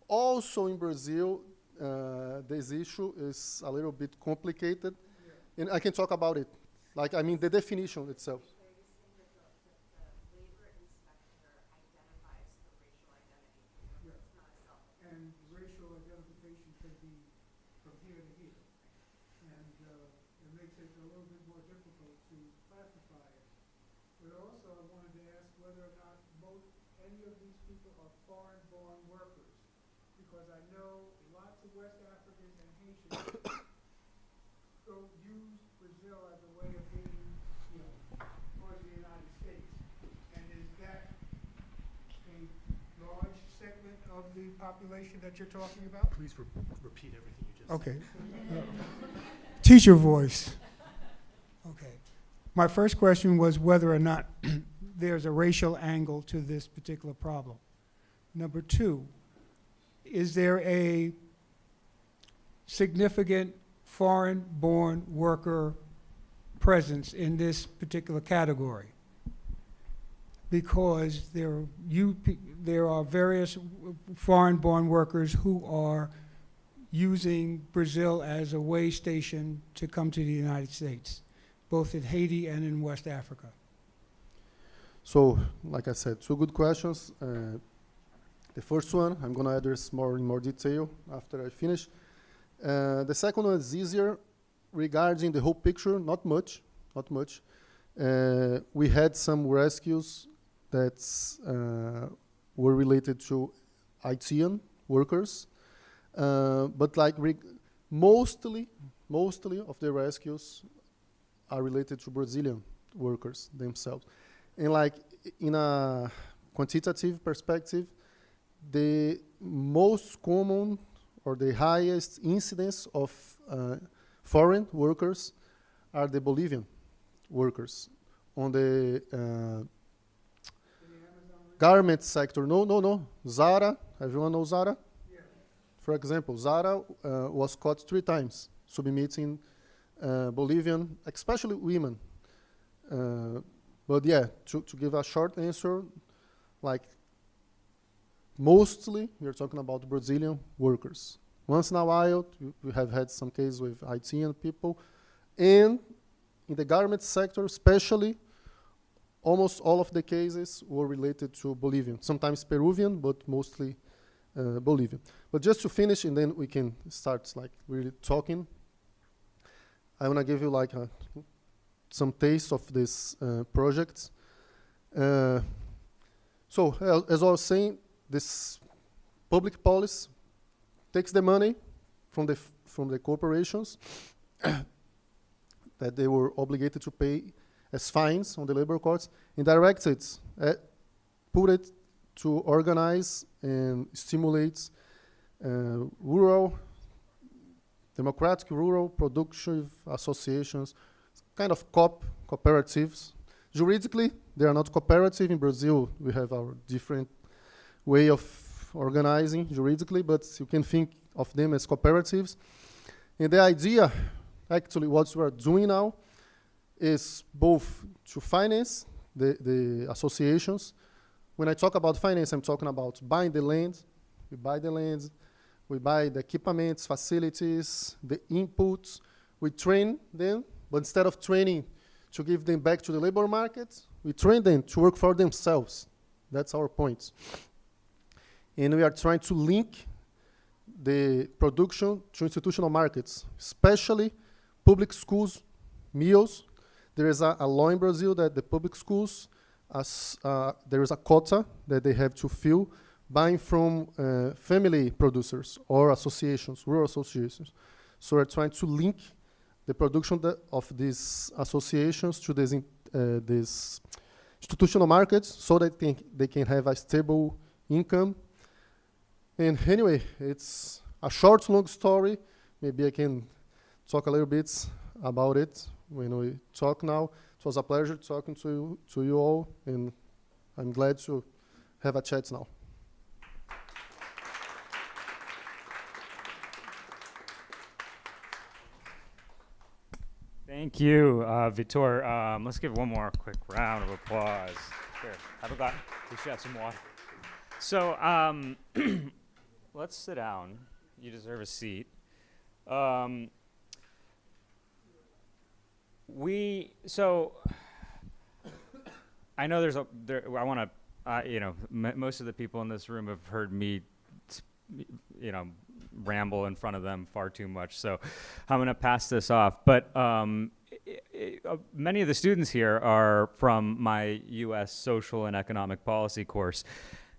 Also in Brazil, this issue is a little bit complicated, and I can talk about it. Like, I mean, the definition itself. Are you saying that the labor inspector identifies the racial identity? Yeah. It's not a self. And racial identification can be from here to here. And it makes it a little bit more difficult to classify it. But also I wanted to ask whether or not any of these people are foreign-born workers. Because I know lots of West Africans and Haitians go use Brazil as a way of getting, towards the United States. And is that a large segment of the population that you're talking about? Please repeat everything you just said. Okay. Teacher voice. Okay. My first question was whether or not there's a racial angle to this particular problem. Number two, is there a significant foreign-born worker presence in this particular category? Because there are various foreign-born workers who are using Brazil as a way station to come to the United States, both in Haiti and in West Africa. So, like I said, two good questions. The first one, I'm going to address in more detail after I finish. The second one is easier regarding the whole picture, not much. We had some rescues that were related to Haitian workers, but like mostly of the rescues are related to Brazilian workers themselves. And like in a quantitative perspective, the most common or the highest incidence of foreign workers are the Bolivian workers on the garment sector. No. Zara, everyone knows Zara? Yeah. For example, Zara was caught 3 times submitting Bolivian, especially women. But yeah, to give a short answer, like mostly we're talking about Brazilian workers. Once in a while, we have had some cases with Haitian people. And in the garment sector, especially, almost all of the cases were related to Bolivian. Sometimes Peruvian, but mostly Bolivian. But just to finish, and then we can start like really talking, I want to give you like some taste of this project. So, as I was saying, this public policy takes the money from the corporations that they were obligated to pay as fines on the labor courts, and direct it, put it to organize and stimulate rural, democratic rural productive associations, kind of cooperatives. Juridically, they are not cooperative. In Brazil, we have our different way of organizing juridically, but you can think of them as cooperatives. And the idea, actually, what we are doing now is both to finance the associations. When I talk about finance, I'm talking about buying the land. We buy the land, we buy the equipments, facilities, the inputs. We train them, but instead of training to give them back to the labor market, we train them to work for themselves. That's our point. And we are trying to link the production to institutional markets, especially public schools, meals. There is a law in Brazil that the public schools, there is a quota that they have to fill buying from family producers or associations, rural associations. So we're trying to link the production of these associations to these institutional markets so that they can have a stable income. And anyway, it's a short, long story. Maybe I can talk a little bit about it when we talk now. It was a pleasure talking to you all, and I'm glad to have a chat now. Thank you, Vitor. Let's give one more quick round of applause. Here, have a glass. We should have some water. So let's sit down. You deserve a seat. So I know I want to, most of the people in this room have heard me, ramble in front of them far too much. So I'm going to pass this off. But many of the students here are from my U.S. Social and Economic Policy course.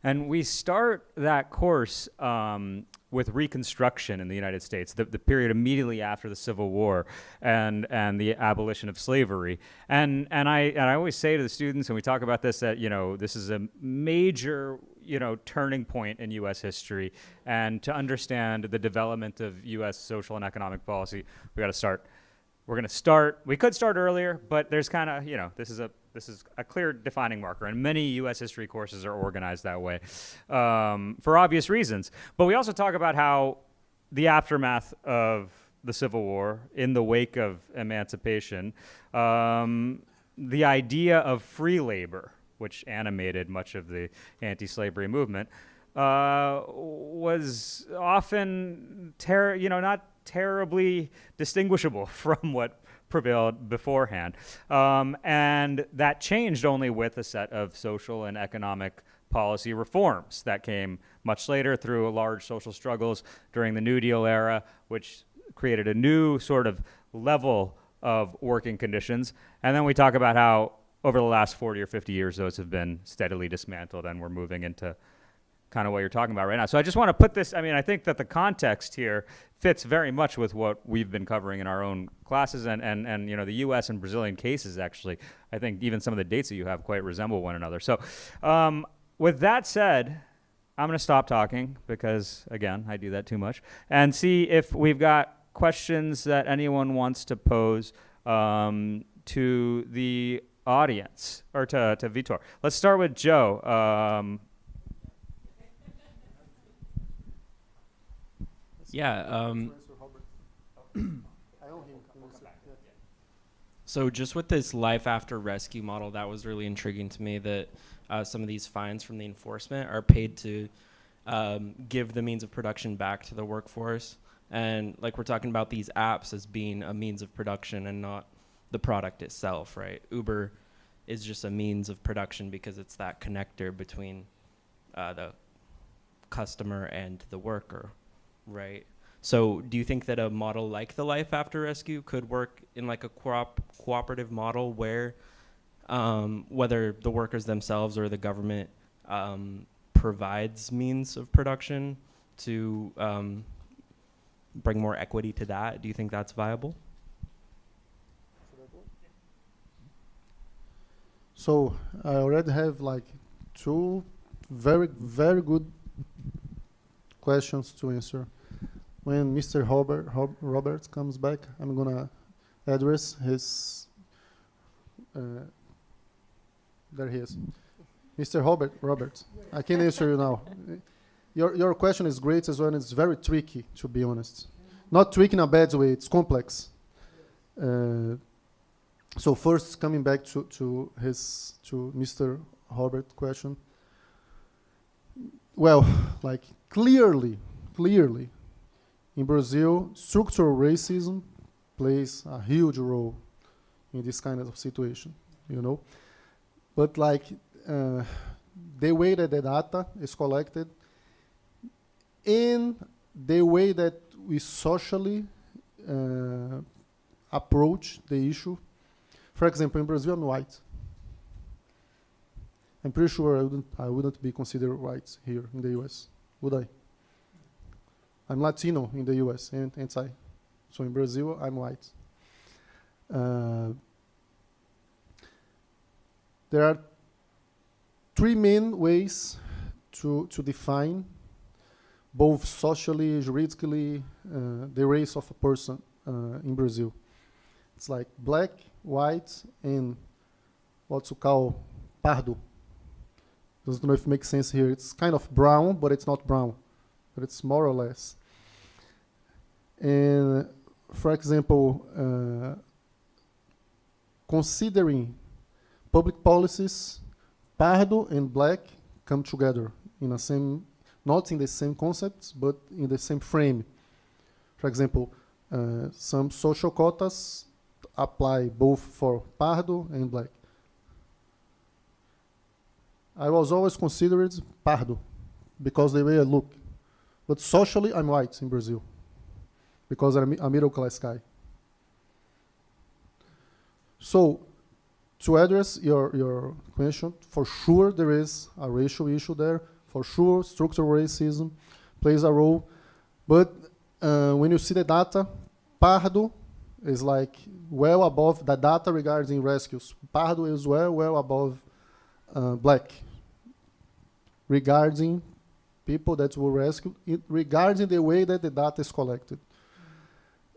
And we start that course with Reconstruction in the United States, the period immediately after the Civil War and the abolition of slavery. And I always say to the students, and we talk about this, that this is a major turning point in U.S. history. And to understand the development of U.S. social and economic policy, we got to start. We're going to start. We could start earlier, but there's kind of this is a clear defining marker, and many U.S. history courses are organized that way for obvious reasons. But we also talk about how the aftermath of the Civil War, in the wake of emancipation, the idea of free labor, which animated much of the anti-slavery movement, was often not terribly distinguishable from what prevailed beforehand. And that changed only with a set of social and economic policy reforms that came much later through large social struggles during the New Deal era, which created a new sort of level of working conditions. And then we talk about how over the last 40 or 50 years, those have been steadily dismantled, and we're moving into kind of what you're talking about right now. So I just want to put this, I think that the context here fits very much with what we've been covering in our own classes, and the US and Brazilian cases, actually. I think even some of the dates that you have quite resemble one another. So with that said, I'm going to stop talking because, again, I do that too much, and see if we've got questions that anyone wants to pose to the audience, or to Vitor. Let's start with Joe. So just with this life after rescue model, that was really intriguing to me, that some of these fines from the enforcement are paid to give the means of production back to the workforce. And like, we're talking about these apps as being a means of production and not the product itself, right? Uber is just a means of production because it's that connector between the customer and the worker, right? So do you think that a model like the life after rescue could work in like a cooperative model where whether the workers themselves or the government provides means of production to bring more equity to that? Do you think that's viable? So I already have like two very, very good questions to answer. When Mr. Roberts comes back, I'm gonna address his. There he is, Mr. Roberts. I can answer you now. Your question is great as well. It's very tricky, to be honest. Not tricky in a bad way. It's complex. So first, coming back to Mr. Robert question. Well, like clearly, in Brazil, structural racism plays a huge role in this kind of situation, you know. But like the way that the data is collected and the way that we socially approach the issue. For example, in Brazil, I'm white. I'm pretty sure I wouldn't be considered white here in the US, would I? I'm Latino in the US and I. So in Brazil, I'm white. There are three main ways to define both socially, juridically, the race of a person in Brazil. It's like black, white, and what you call pardo. Doesn't know if it makes sense here. It's kind of brown, but it's not brown. But it's more or less. And for example, considering public policies, pardo and black come together in a same, not in the same concepts, but in the same frame. For example, some social quotas apply both for pardo and black. I was always considered pardo because the way I look. But socially, I'm white in Brazil because I'm a middle-class guy. So, to address your question, for sure there is a racial issue there. For sure, structural racism plays a role. But when you see the data, pardo is like well above the data regarding rescues. Pardo is well above black regarding people that were rescued, regarding the way that the data is collected.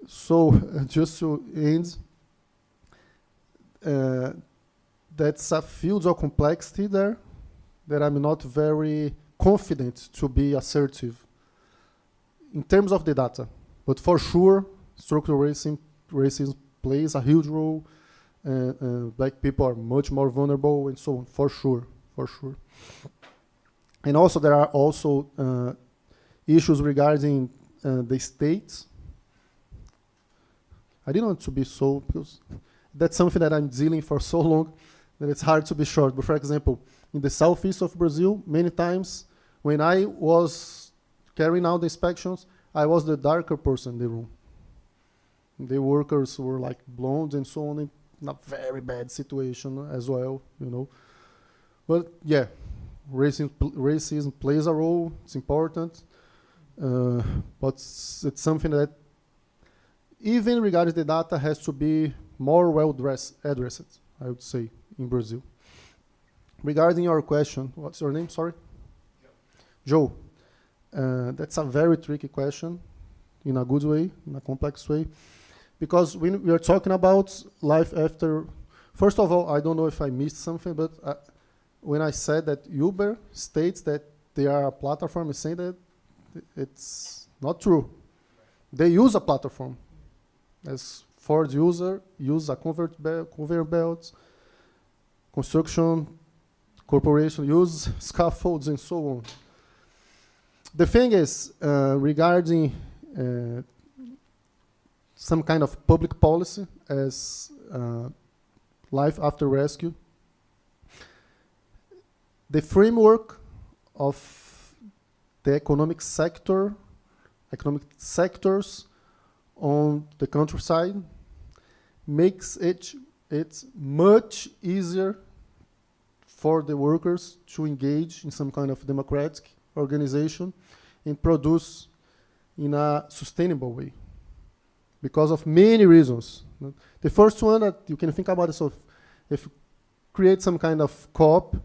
So just to end, that's a field of complexity there that I'm not very confident to be assertive in terms of the data. But for sure, structural racism plays a huge role. Black people are much more vulnerable and so on, for sure. And also there are also issues regarding the states. I didn't want to be so, because that's something that I'm dealing for so long that it's hard to be short. But for example, in the southeast of Brazil, many times when I was carrying out the inspections, I was the darker person in the room. The workers were like blonde and so on, in a very bad situation as well, you know. But yeah, racism plays a role, it's important. But it's something that, even regarding the data, has to be more well addressed, I would say, in Brazil. Regarding your question, what's your name, sorry? Joe. That's a very tricky question, in a good way, in a complex way. Because when we are talking about life after, first of all, I don't know if I missed something, but when I said that Uber states that they are a platform, is saying that it's not true. They use a platform. As Ford use a conveyor belt, construction corporation use scaffolds and so on. The thing is, regarding some kind of public policy as life after rescue, the framework of the economic sectors on the countryside makes it much easier for the workers to engage in some kind of democratic organization and produce in a sustainable way, because of many reasons. The first one that you can think about is, if create some kind of co-op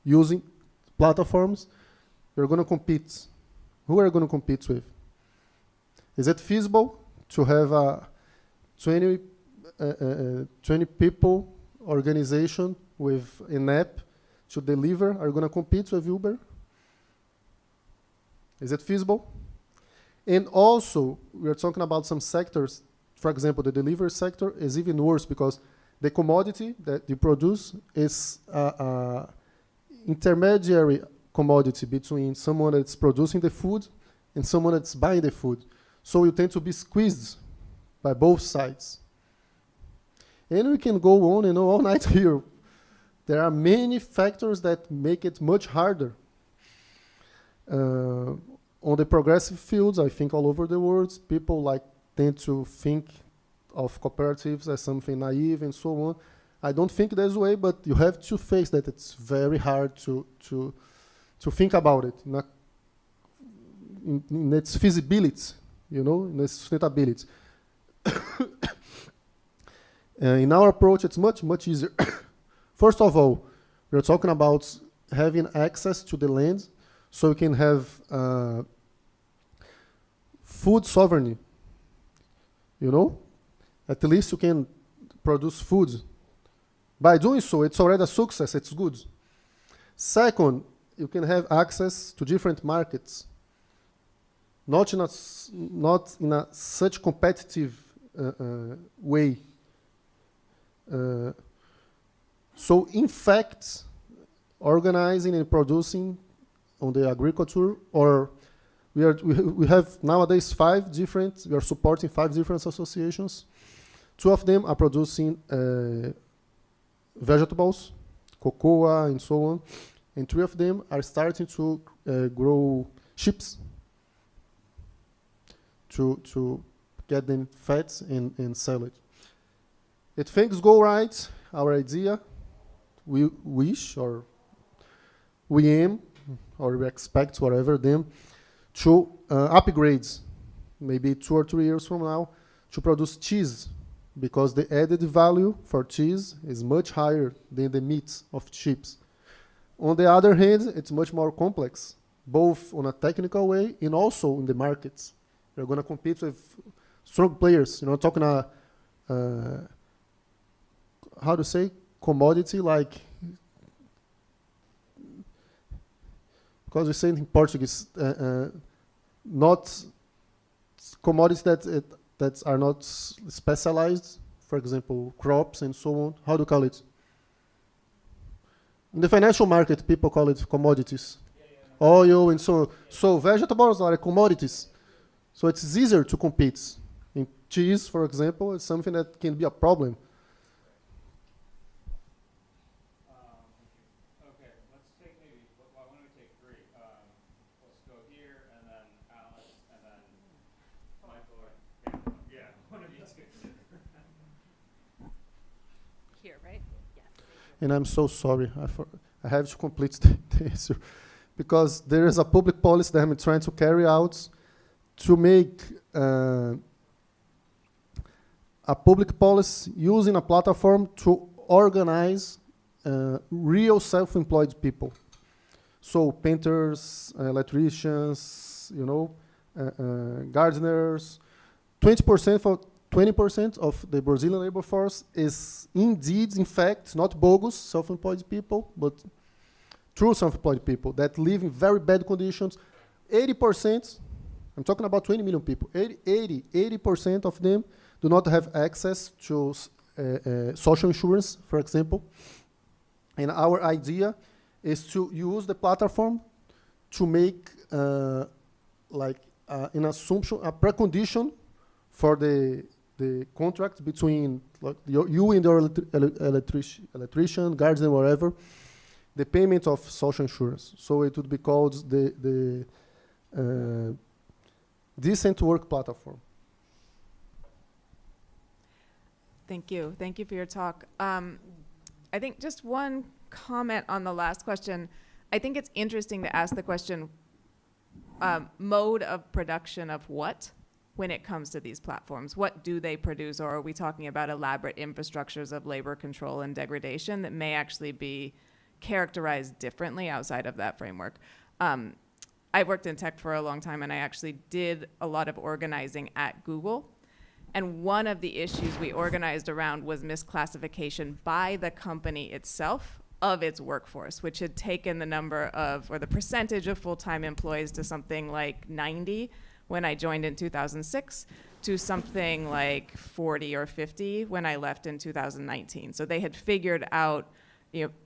using platforms, you're going to compete. Who are you going to compete with? Is it feasible to have a 20 people organization with an app to deliver? Are you going to compete with Uber? Is it feasible? And also, we're talking about some sectors. For example, the delivery sector is even worse because the commodity that you produce is an intermediary commodity between someone that's producing the food and someone that's buying the food. So you tend to be squeezed by both sides. And we can go on and on all night here. There are many factors that make it much harder. On the progressive fields, I think all over the world, people tend to think of cooperatives as something naive and so on. I don't think there's a way, but you have to face that it's very hard to think about it in its feasibility, in its sustainability. In our approach, it's much, much easier. First of all, we're talking about having access to the land so you can have food sovereignty. At least you can produce food. By doing so, it's already a success, it's good. Second, you can have access to different markets, not in a such competitive way. So in fact, organizing and producing on the agriculture, or we have nowadays we are supporting 5 different associations. 2 of them are producing vegetables, cocoa, and so on. And 3 of them are starting to grow sheep to get them fat and sell it. If things go right, our idea, we wish or we aim or we expect, whatever, them to upgrade, maybe 2 or 3 years from now, to produce cheese, because the added value for cheese is much higher than the meat of sheep. On the other hand, it's much more complex, both on a technical way and also in the markets. You're going to compete with strong players, talking how to say, commodity, because we say in Portuguese, not commodities that are not specialized, for example, crops and so on. How do you call it? In the financial market, people call it commodities. Oil and so on. So vegetables are commodities. So it's easier to compete. In cheese, for example, is something that can be a problem. Okay, let's take maybe, why don't we take 3? Let's go here, and then Alex, and then Michael, or yeah, one of you two. Here, right? Yes. And I'm so sorry. I have to complete the answer. Because there is a public policy that I'm trying to carry out to make a public policy using a platform to organize real self-employed people. So painters, electricians, gardeners. 20% of the Brazilian labor force is indeed, in fact, not bogus self-employed people, but true self-employed people that live in very bad conditions. 80%, I'm talking about 20 million people, 80% of them do not have access to social insurance, for example. And our idea is to use the platform to make an assumption, a precondition for the contract between you and your electrician, guardian, whatever, the payment of social insurance. So it would be called the decent work platform. Thank you. Thank you for your talk. I think just one comment on the last question. I think it's interesting to ask the question, mode of production of what? when it comes to these platforms? What do they produce, or are we talking about elaborate infrastructures of labor control and degradation that may actually be characterized differently outside of that framework? I worked in tech for a long time, and I actually did a lot of organizing at Google. And one of the issues we organized around was misclassification by the company itself of its workforce, which had taken the number of, or the percentage of full-time employees to something like 90 when I joined in 2006 to something like 40 or 50 when I left in 2019. So they had figured out,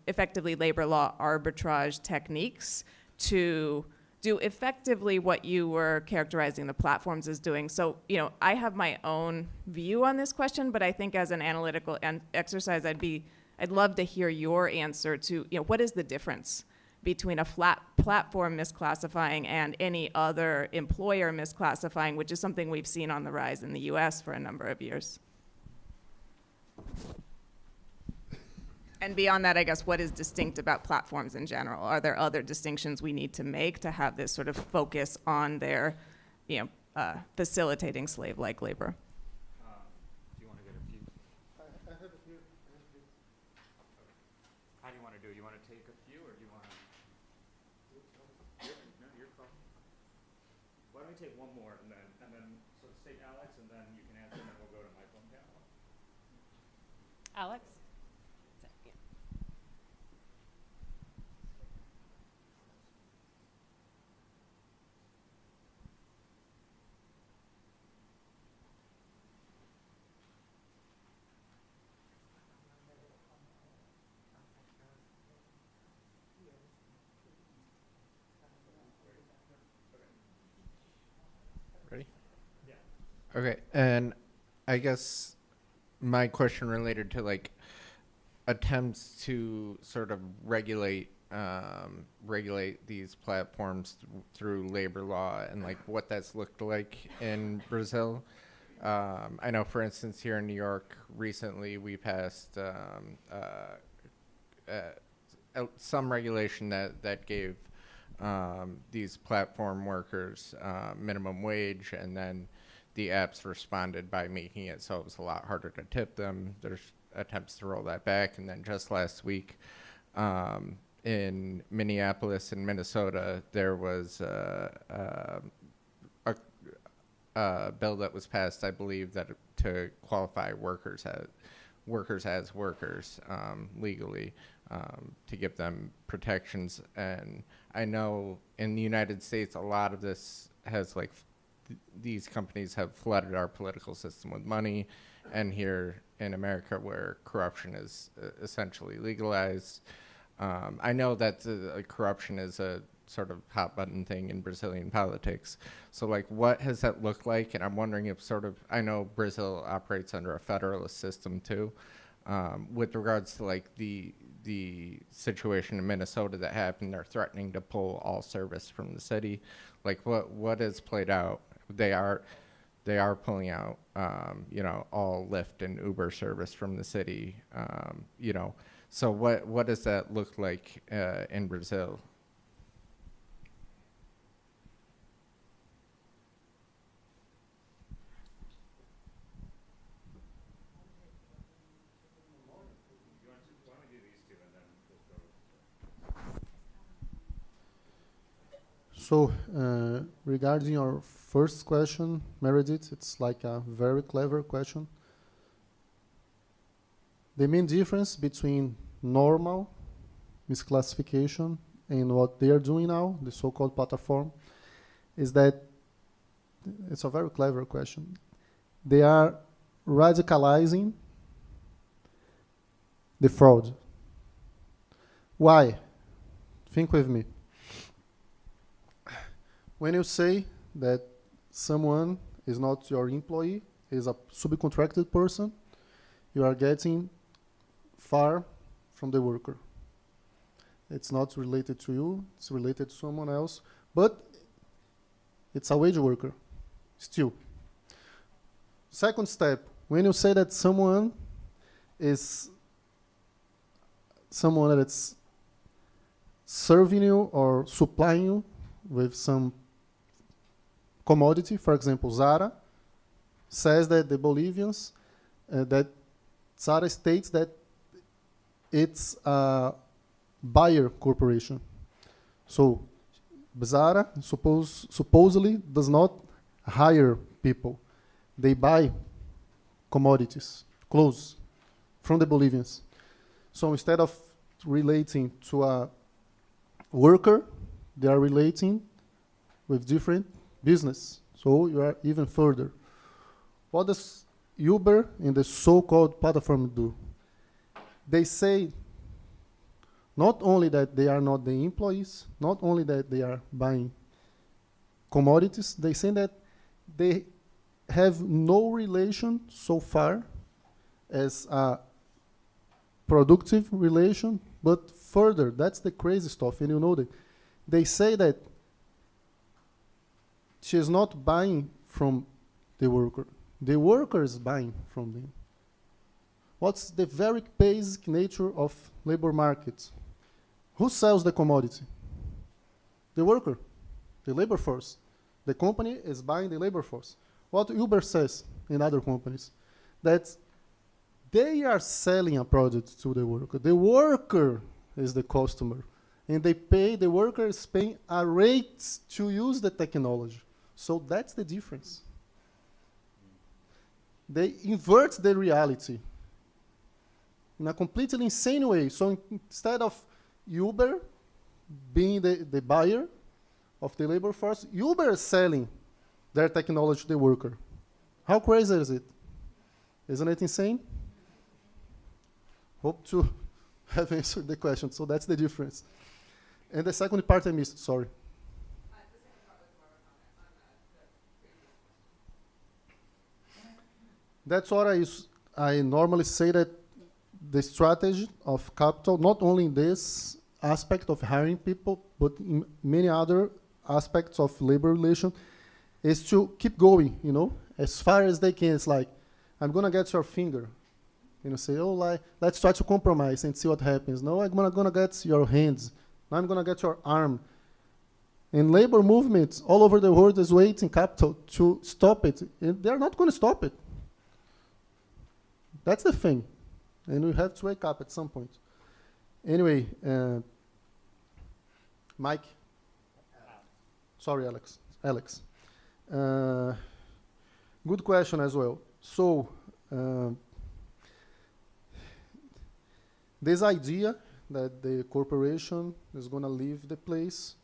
effectively labor law arbitrage techniques to do effectively what you were characterizing the platforms as doing. So, I have my own view on this question, but I think as an analytical exercise, I'd love to hear your answer to, what is the difference between a flat platform misclassifying and any other employer misclassifying, which is something we've seen on the rise in the US for a number of years. And beyond that, I guess, what is distinct about platforms in general? Are there other distinctions we need to make to have this sort of focus on their, facilitating slave-like labor? Do you want to get a few? I have a few. How do you want to do it? You want to take a few, or do you want to? No, you're fine. Why don't we take one more, and then so say Alex, and then you can answer, and then we'll go to Michael and Daniel. Alex? Ready? Yeah. Okay, and I guess my question related to like attempts to sort of regulate these platforms through labor law and like what that's looked like in Brazil. I know, for instance, here in New York recently we passed some regulation that gave these platform workers minimum wage, and then the apps responded by making it so it was a lot harder to tip them. There's attempts to roll that back, and then just last week in Minneapolis and Minnesota, there was a bill that was passed, I believe, that to qualify workers as workers legally, to give them protections. And I know in the United States, a lot of this has these companies have flooded our political system with money, and here in America, where corruption is essentially legalized, I know that corruption is a sort of hot button thing in Brazilian politics. So what has that looked like? And I'm wondering if I know Brazil operates under a federalist system too, with regards to the situation in Minnesota that happened. They're threatening to pull all service from the city. What has played out? They are pulling out, all Lyft and Uber service from the city, So what does that look like in Brazil? Why don't we do these two, and then we'll go. So, regarding your first question, Meredith, it's like a very clever question. The main difference between normal misclassification and what they are doing now, the so-called platform, is that it's a very clever question. They are radicalizing the fraud. Why? Think with me. When you say that someone is not your employee, is a subcontracted person, you are getting far from the worker. It's not related to you, it's related to someone else, but it's a wage worker, still. Second step, when you say that someone is someone that's serving you or supplying you with some commodity, for example, Zara, says that the Bolivians, that Sara states that it's a buyer corporation. So Zara supposedly does not hire people. They buy commodities, clothes, from the Bolivians. So instead of relating to a worker, they are relating with different business. So you are even further. What does Uber and the so-called platform do? They say not only that they are not the employees, not only that they are buying commodities, they say that they have no relation so far as a productive relation, but further, that's the crazy stuff, and you know that. They say that she is not buying from the worker is buying from them. What's the very basic nature of labor markets? Who sells the commodity? The worker, the labor force. The company is buying the labor force. What Uber says in other companies, that they are selling a product to the worker. The worker is the customer. And they pay, the worker is paying a rate to use the technology. So that's the difference. They invert the reality in a completely insane way. So instead of Uber being the buyer of the labor force, Uber is selling their technology to the worker. How crazy is it? Isn't it insane? Hope to have answered the question. So that's the difference. And the second part I missed, sorry. That's what I normally say, that the strategy of capital, not only in this aspect of hiring people, but in many other aspects of labor relation, is to keep going, you know, as far as they can. It's like, I'm going to get your finger. You know, say, oh, let's try to compromise and see what happens. No, I'm going to get your hands. Now I'm going to get your arm. And labor movements all over the world is waiting capital to stop it. And they're not going to stop it. That's the thing. And we have to wake up at some point. Anyway, Mike. Sorry, Alex. Good question as well. So, this idea that the corporation is going to leave the place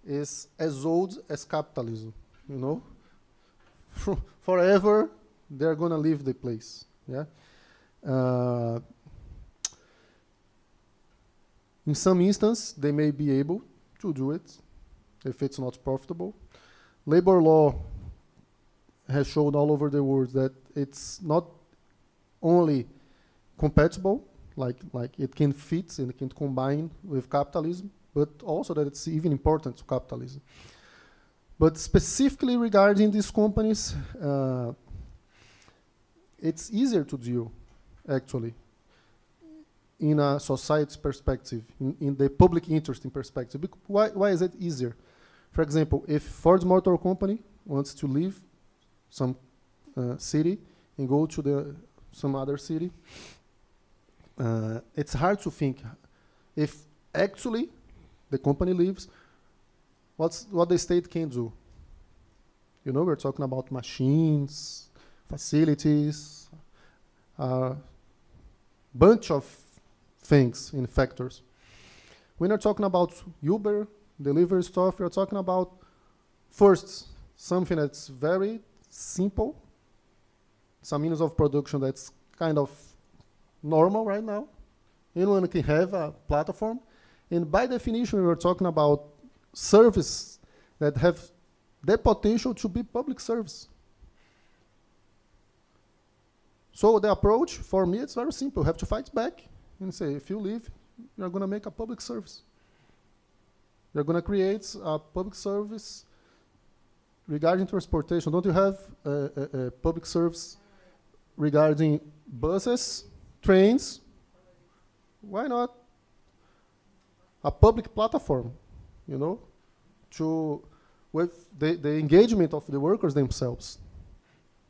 is as old as capitalism, you know? Forever, they're going to leave the place, yeah? In some instances, they may be able to do it if it's not profitable. Labor law has shown all over the world that it's not only compatible, like it can fit and it can combine with capitalism, but also that it's even important to capitalism. But specifically regarding these companies, it's easier to deal, actually, in a society's perspective, in the public interest in perspective. Why is it easier? For example, if Ford Motor Company wants to leave some city and go to some other city, it's hard to think if actually the company leaves, what the state can do. You know, we're talking about machines, facilities, bunch of things in factors. When you're talking about Uber, delivery stuff, you're talking about first something that's very simple, some means of production that's kind of normal right now. Anyone can have a platform. And by definition, we're talking about service that have the potential to be public service. So the approach, for me, it's very simple. You have to fight back and say, if you leave, you're going to make a public service. You're going to create a public service regarding transportation. Don't you have a public service regarding buses, trains? Why not a public platform, you know, with the engagement of the workers themselves?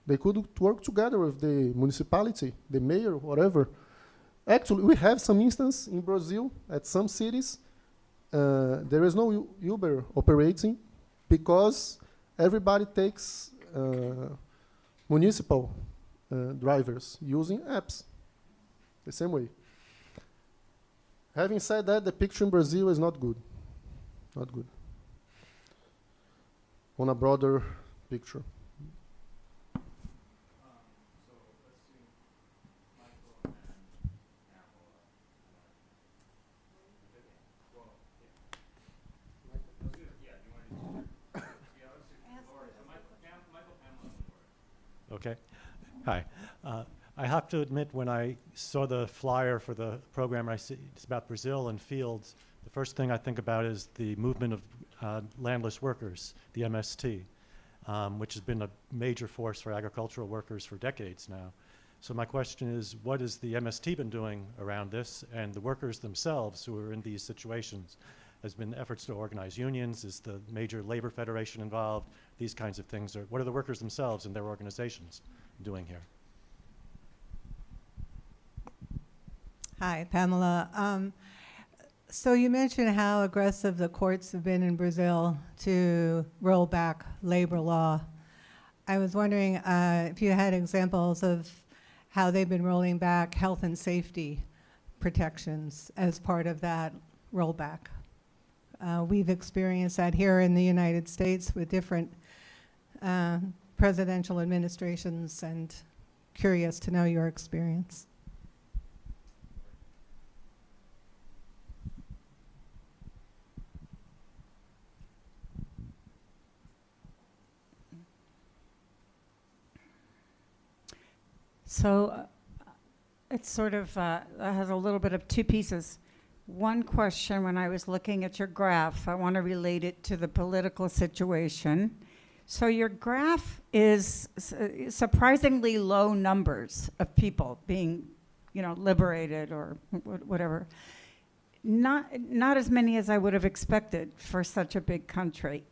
They could work together with the municipality, the mayor, whatever. Actually, we have some instance in Brazil at some cities. There is no Uber operating because everybody takes municipal drivers using apps the same way. Having said that, the picture in Brazil is not good. Not good. On a broader picture. Okay. Hi. I have to admit, when I saw the flyer for the program, it's about Brazil and fields. The first thing I think about is the movement of landless workers, the MST, which has been a major force for agricultural workers for decades now. So my question is, what has the MST been doing around this, and the workers themselves who are in these situations? Has been efforts to organize unions? Is the major labor federation involved? These kinds of things. What are the workers themselves and their organizations doing here? Hi, Pamela. So you mentioned how aggressive the courts have been in Brazil to roll back labor law. I was wondering if you had examples of how they've been rolling back health and safety protections as part of that rollback. We've experienced that here in the United States with different presidential administrations, and curious to know your experience. So it's sort of has a little bit of two pieces. One question, when I was looking at your graph, I want to relate it to the political situation. So your graph is surprisingly low numbers of people being, liberated or whatever. Not as many as I would have expected for such a big country.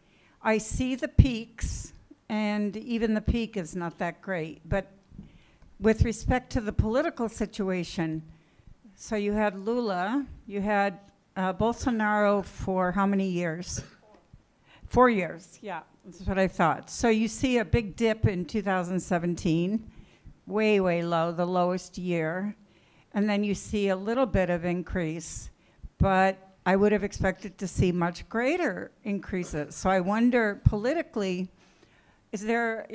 I see the peaks, and even the peak is not that great. But with respect to the political situation, so you had Lula, you had Bolsonaro for how many years? 4 years, yeah, that's what I thought. So you see a big dip in 2017, way, way low, the lowest year. And then you see a little bit of increase, but I would have expected to see much greater increases. So I wonder politically, is there,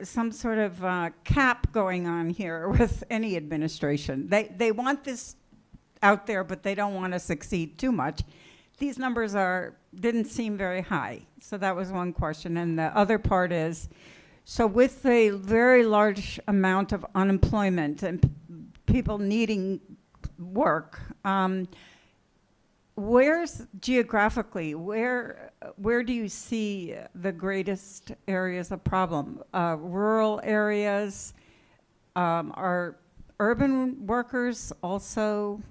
some sort of cap going on here with any administration? They want this out there, but they don't want to succeed too much. These numbers didn't seem very high. So that was one question. And the other part is, so with a very large amount of unemployment and people needing work, where's geographically, where do you see the greatest areas of problem? Rural areas, are urban workers also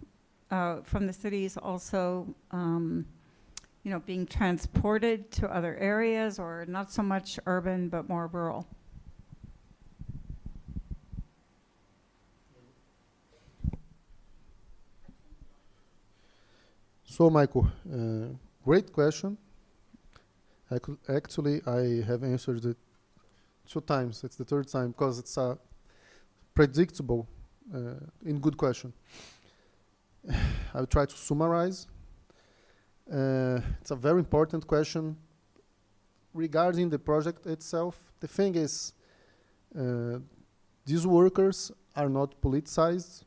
from the cities also, being transported to other areas, or not so much urban but more rural? So, Michael, great question. Actually, I have answered it 2 times. It's the 3rd time because it's a predictable and good question. I will try to summarize. It's a very important question regarding the project itself. The thing is, these workers are not politicized.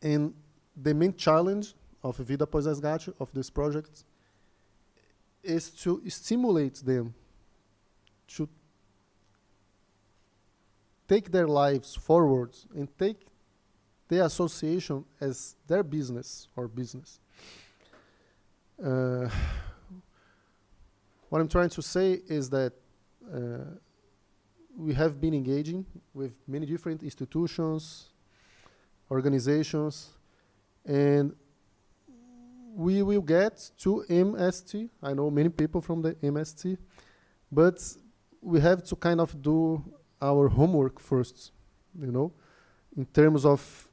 And the main challenge of Vida Após Resgate, of this project, is to stimulate them to take their lives forward and take the association as their business or business. What I'm trying to say is that we have been engaging with many different institutions, organizations, and we will get to MST. I know many people from the MST. but we have to kind of do our homework first, you know, in terms of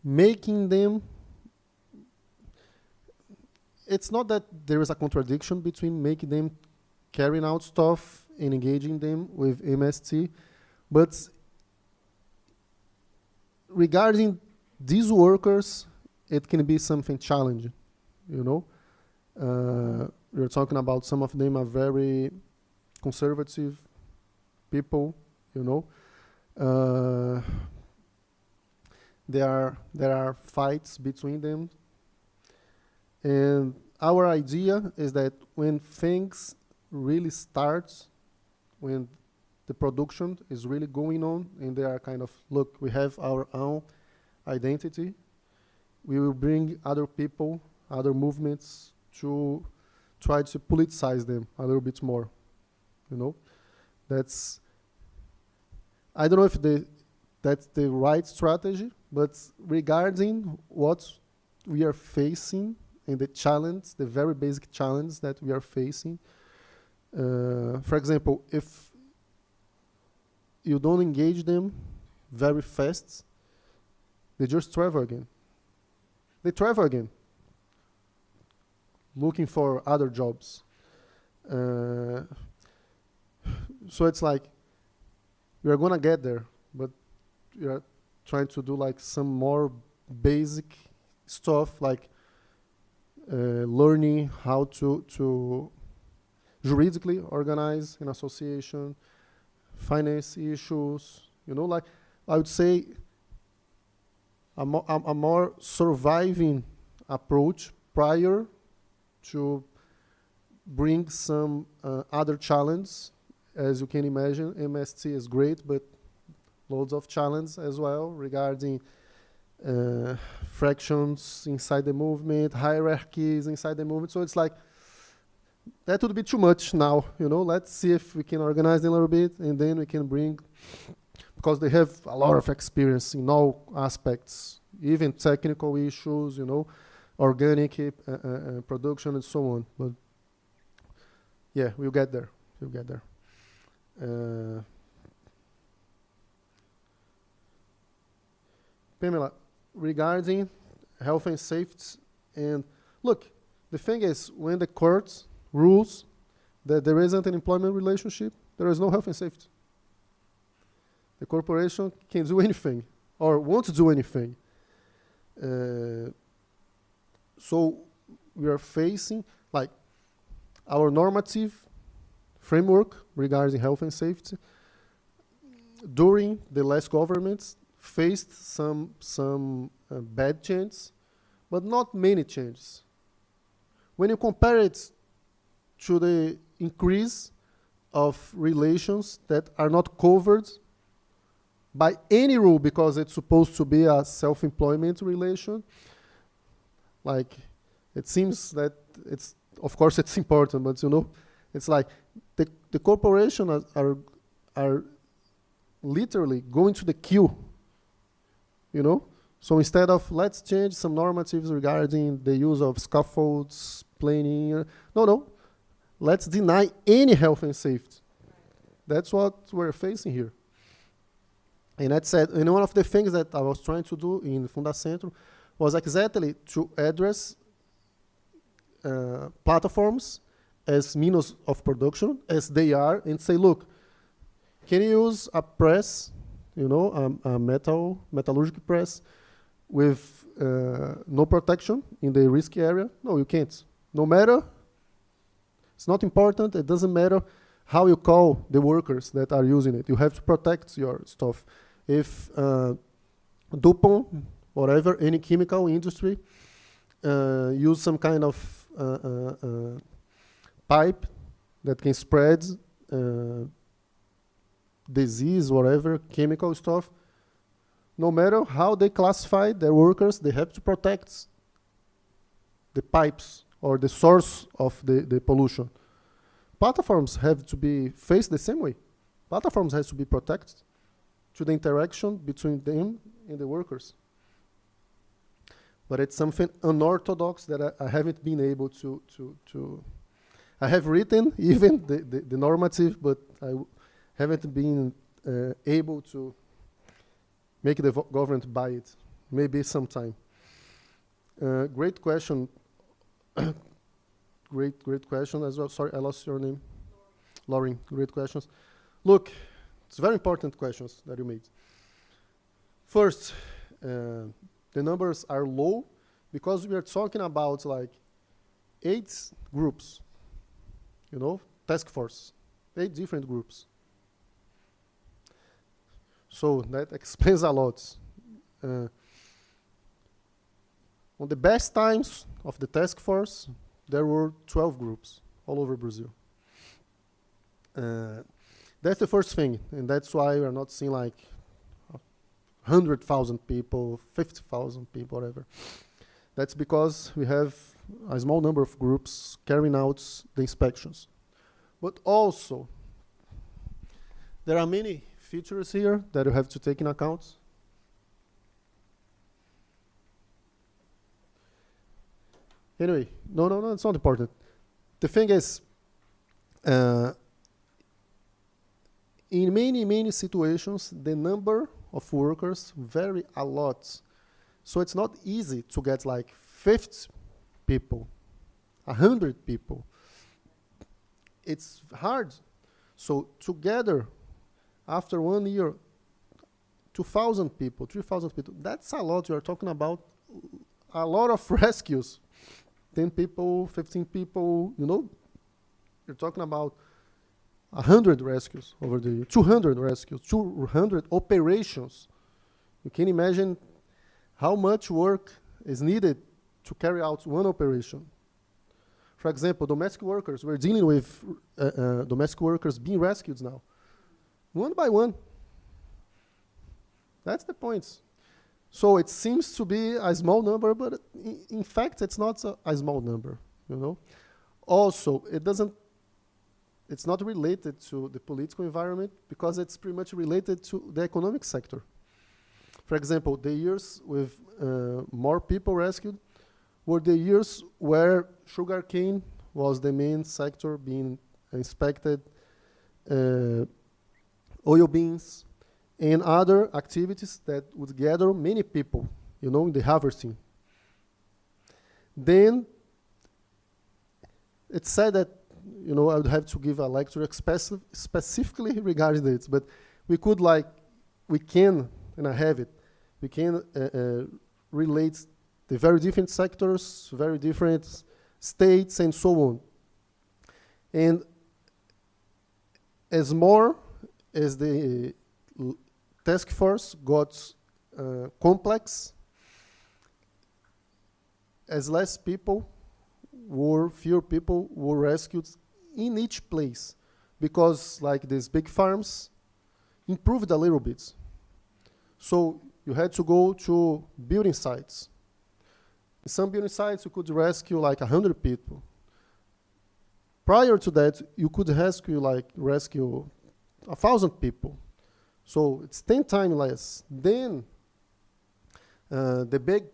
making them. It's not that there is a contradiction between making them carrying out stuff and engaging them with MST, but regarding these workers, it can be something challenging, you know. We're talking about some of them are very conservative people, you know. There are fights between them. And our idea is that when things really start, when the production is really going on, and they are kind of, look, we have our own identity, we will bring other people, other movements to try to politicize them a little bit more, you know. That's, I don't know if that's the right strategy, but regarding what we are facing and the challenge, the very basic challenge that we are facing, for example, if you don't engage them very fast, they just travel again. They travel again, looking for other jobs. So it's like, we are gonna get there, but we are trying to do like some more basic stuff, like learning how to juridically organize an association, finance issues, you know, like I would say a more surviving approach prior to bring some other challenge. As you can imagine, MST is great, but loads of challenge as well regarding fractions inside the movement, hierarchies inside the movement. So it's like, that would be too much now, you know. Let's see if we can organize them a little bit, and then we can bring, because they have a lot of experience in all aspects, even technical issues, you know, organic production and so on. But yeah, we'll get there. We'll get there. Pamela, regarding health and safety, and look, the thing is, when the court rules that there isn't an employment relationship, there is no health and safety. The corporation can do anything, or won't do anything. So we are facing, like, our normative framework regarding health and safety during the last governments faced some bad changes, but not many changes. When you compare it to the increase of relations that are not covered by any rule because it's supposed to be a self-employment relation, like, it seems that it's, of course it's important, but you know, it's like the corporation are literally going to the queue, you know? So instead of, let's change some normatives regarding the use of scaffolds, planing, no, let's deny any health and safety. That's what we're facing here. And that said, and one of the things that I was trying to do in FUNDACENTRO was exactly to address platforms as means of production, as they are, and say, look, can you use a press, you know, a metallurgic press with no protection in the risk area? No, you can't. No matter, it's not important, it doesn't matter how you call the workers that are using it. You have to protect your stuff. If DuPont, whatever, any chemical industry, use some kind of pipe that can spread disease, whatever, chemical stuff, no matter how they classify their workers, they have to protect the pipes or the source of the pollution. Platforms have to be faced the same way. Platforms has to be protected to the interaction between them and the workers. But it's something unorthodox that I haven't been able to I have written even the normative, but haven't been able to make the government buy it. Maybe sometime. Great question. Great question as well. Sorry, I lost your name. Lauren, great questions. Look, it's very important questions that you made. First, the numbers are low because we are talking about like 8 groups, you know, task force, 8 different groups. So that explains a lot. On the best times of the task force, there were 12 groups all over Brazil. That's the first thing, and that's why we're not seeing like 100,000 people, 50,000 people, whatever. That's because we have a small number of groups carrying out the inspections. But also, there are many features here that you have to take in account. Anyway, no, it's not important. The thing is, in many situations, the number of workers vary a lot. So it's not easy to get like 50 people, 100 people. It's hard. So together, after 1 year, 2,000 people, 3,000 people, that's a lot. You are talking about a lot of rescues. 10 people, 15 people, you know, you're talking about 100 rescues over the year, 200 rescues, 200 operations. You can imagine how much work is needed to carry out one operation. For example, domestic workers, we're dealing with domestic workers being rescued now, one by one. That's the point. So it seems to be a small number, but in fact, it's not a small number, you know. Also, it's not related to the political environment because it's pretty much related to the economic sector. For example, the years with more people rescued were the years where sugarcane was the main sector being inspected, oil beans, and other activities that would gather many people, you know, in the harvesting. Then it's said that, you know, I would have to give a lecture specifically regarding this, but we can, and I have it, we can relate the very different sectors, very different states, and so on. And as more as the task force got complex, as fewer people were rescued in each place, because like these big farms improved a little bit. So you had to go to building sites. In some building sites, you could rescue like 100 people. Prior to that, you could rescue 1,000 people. So it's 10 times less. Then the big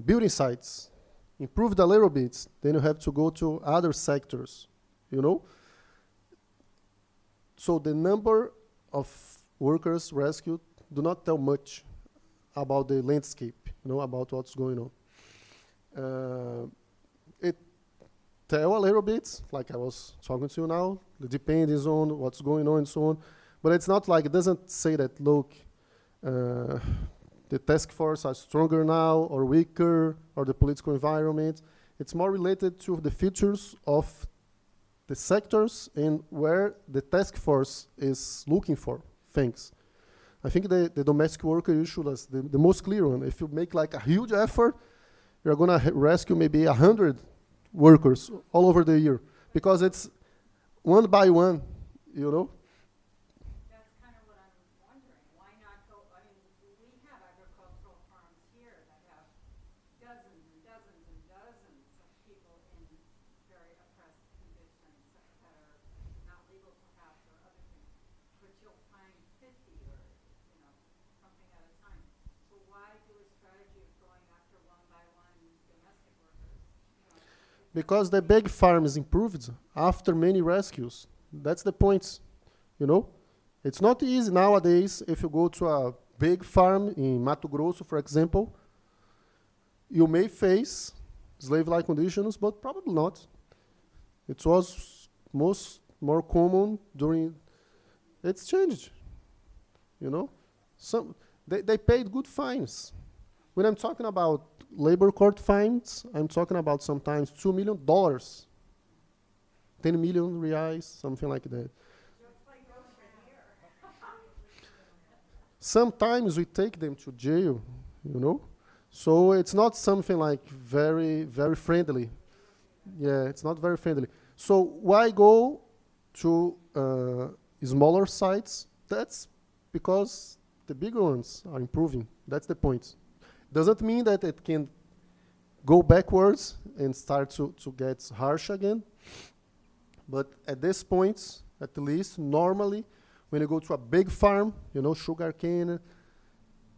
building sites improved a little bit. Then you have to go to other sectors, you know. So the number of workers rescued do not tell much about the landscape, you know, about what's going on. It tell a little bit, like I was talking to you now, the depends on what's going on and so on. But it's not like, it doesn't say that, look, the task force are stronger now or weaker, or the political environment. It's more related to the features of the sectors and where the task force is looking for things. I think the domestic worker issue is the most clear one. If you make like a huge effort, you're gonna rescue maybe 100 workers all over the year, because it's one by one, you know. That's kind of what I'm wondering. Why not go, I mean, we have agricultural farms here that have dozens and dozens and dozens of people in very oppressed conditions that are not legal perhaps or other things, but you'll find 50 or, you know, something at a time. So why do a strategy of going after one by one domestic workers? You know, because the big farms improved after many rescues. That's the point, you know? It's not easy nowadays if you go to a big farm in Mato Grosso, for example, you may face slave-like conditions, but probably not. It was more common during, it's changed, you know? They paid good fines. When I'm talking about labor court fines, I'm talking about sometimes $2 million, 10 million reais, something like that. Sometimes we take them to jail, you know? So it's not something like very, very friendly. Yeah, it's not very friendly. So why go to smaller sites? That's because the bigger ones are improving. That's the point. Doesn't mean that it can go backwards and start to get harsh again. But at this point, at least, normally, when you go to a big farm, you know, sugarcane,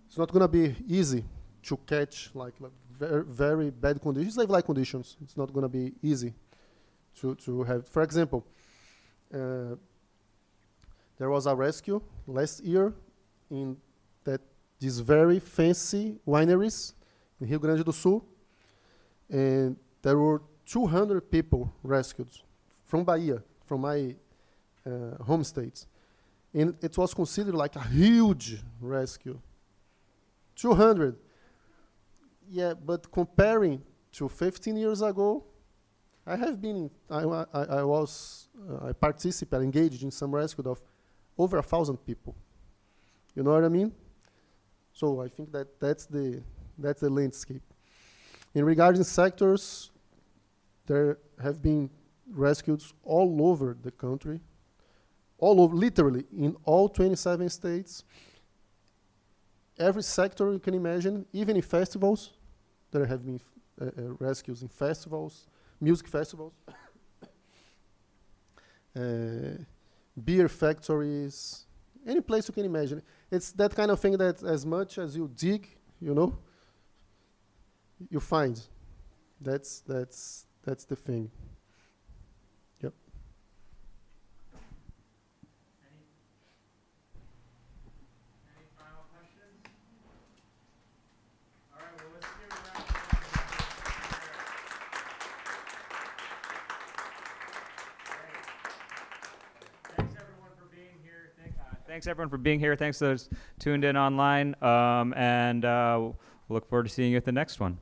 it's not going to be easy to catch like very, very bad conditions, slave-like conditions. It's not going to be easy to have. For example, there was a rescue last year in these very fancy wineries in Rio Grande do Sul, and there were 200 people rescued from Bahia, from my home state. And it was considered like a huge rescue. 200. Yeah, but comparing to 15 years ago, I have been, I participated, engaged in some rescue of over 1,000 people. You know what I mean? So I think that's the landscape. In regarding sectors, there have been rescues all over the country, all over, literally in all 27 states. Every sector you can imagine, even in festivals, there have been rescues in festivals, music festivals, beer factories, any place you can imagine. It's that kind of thing that as much as you dig, you know, you find. That's the thing. Yep. Any final questions? All right, well, let's give a round of applause. Great. Thanks everyone for being here. Thanks everyone for being here. Thanks to those tuned in online. And we'll look forward to seeing you at the next one.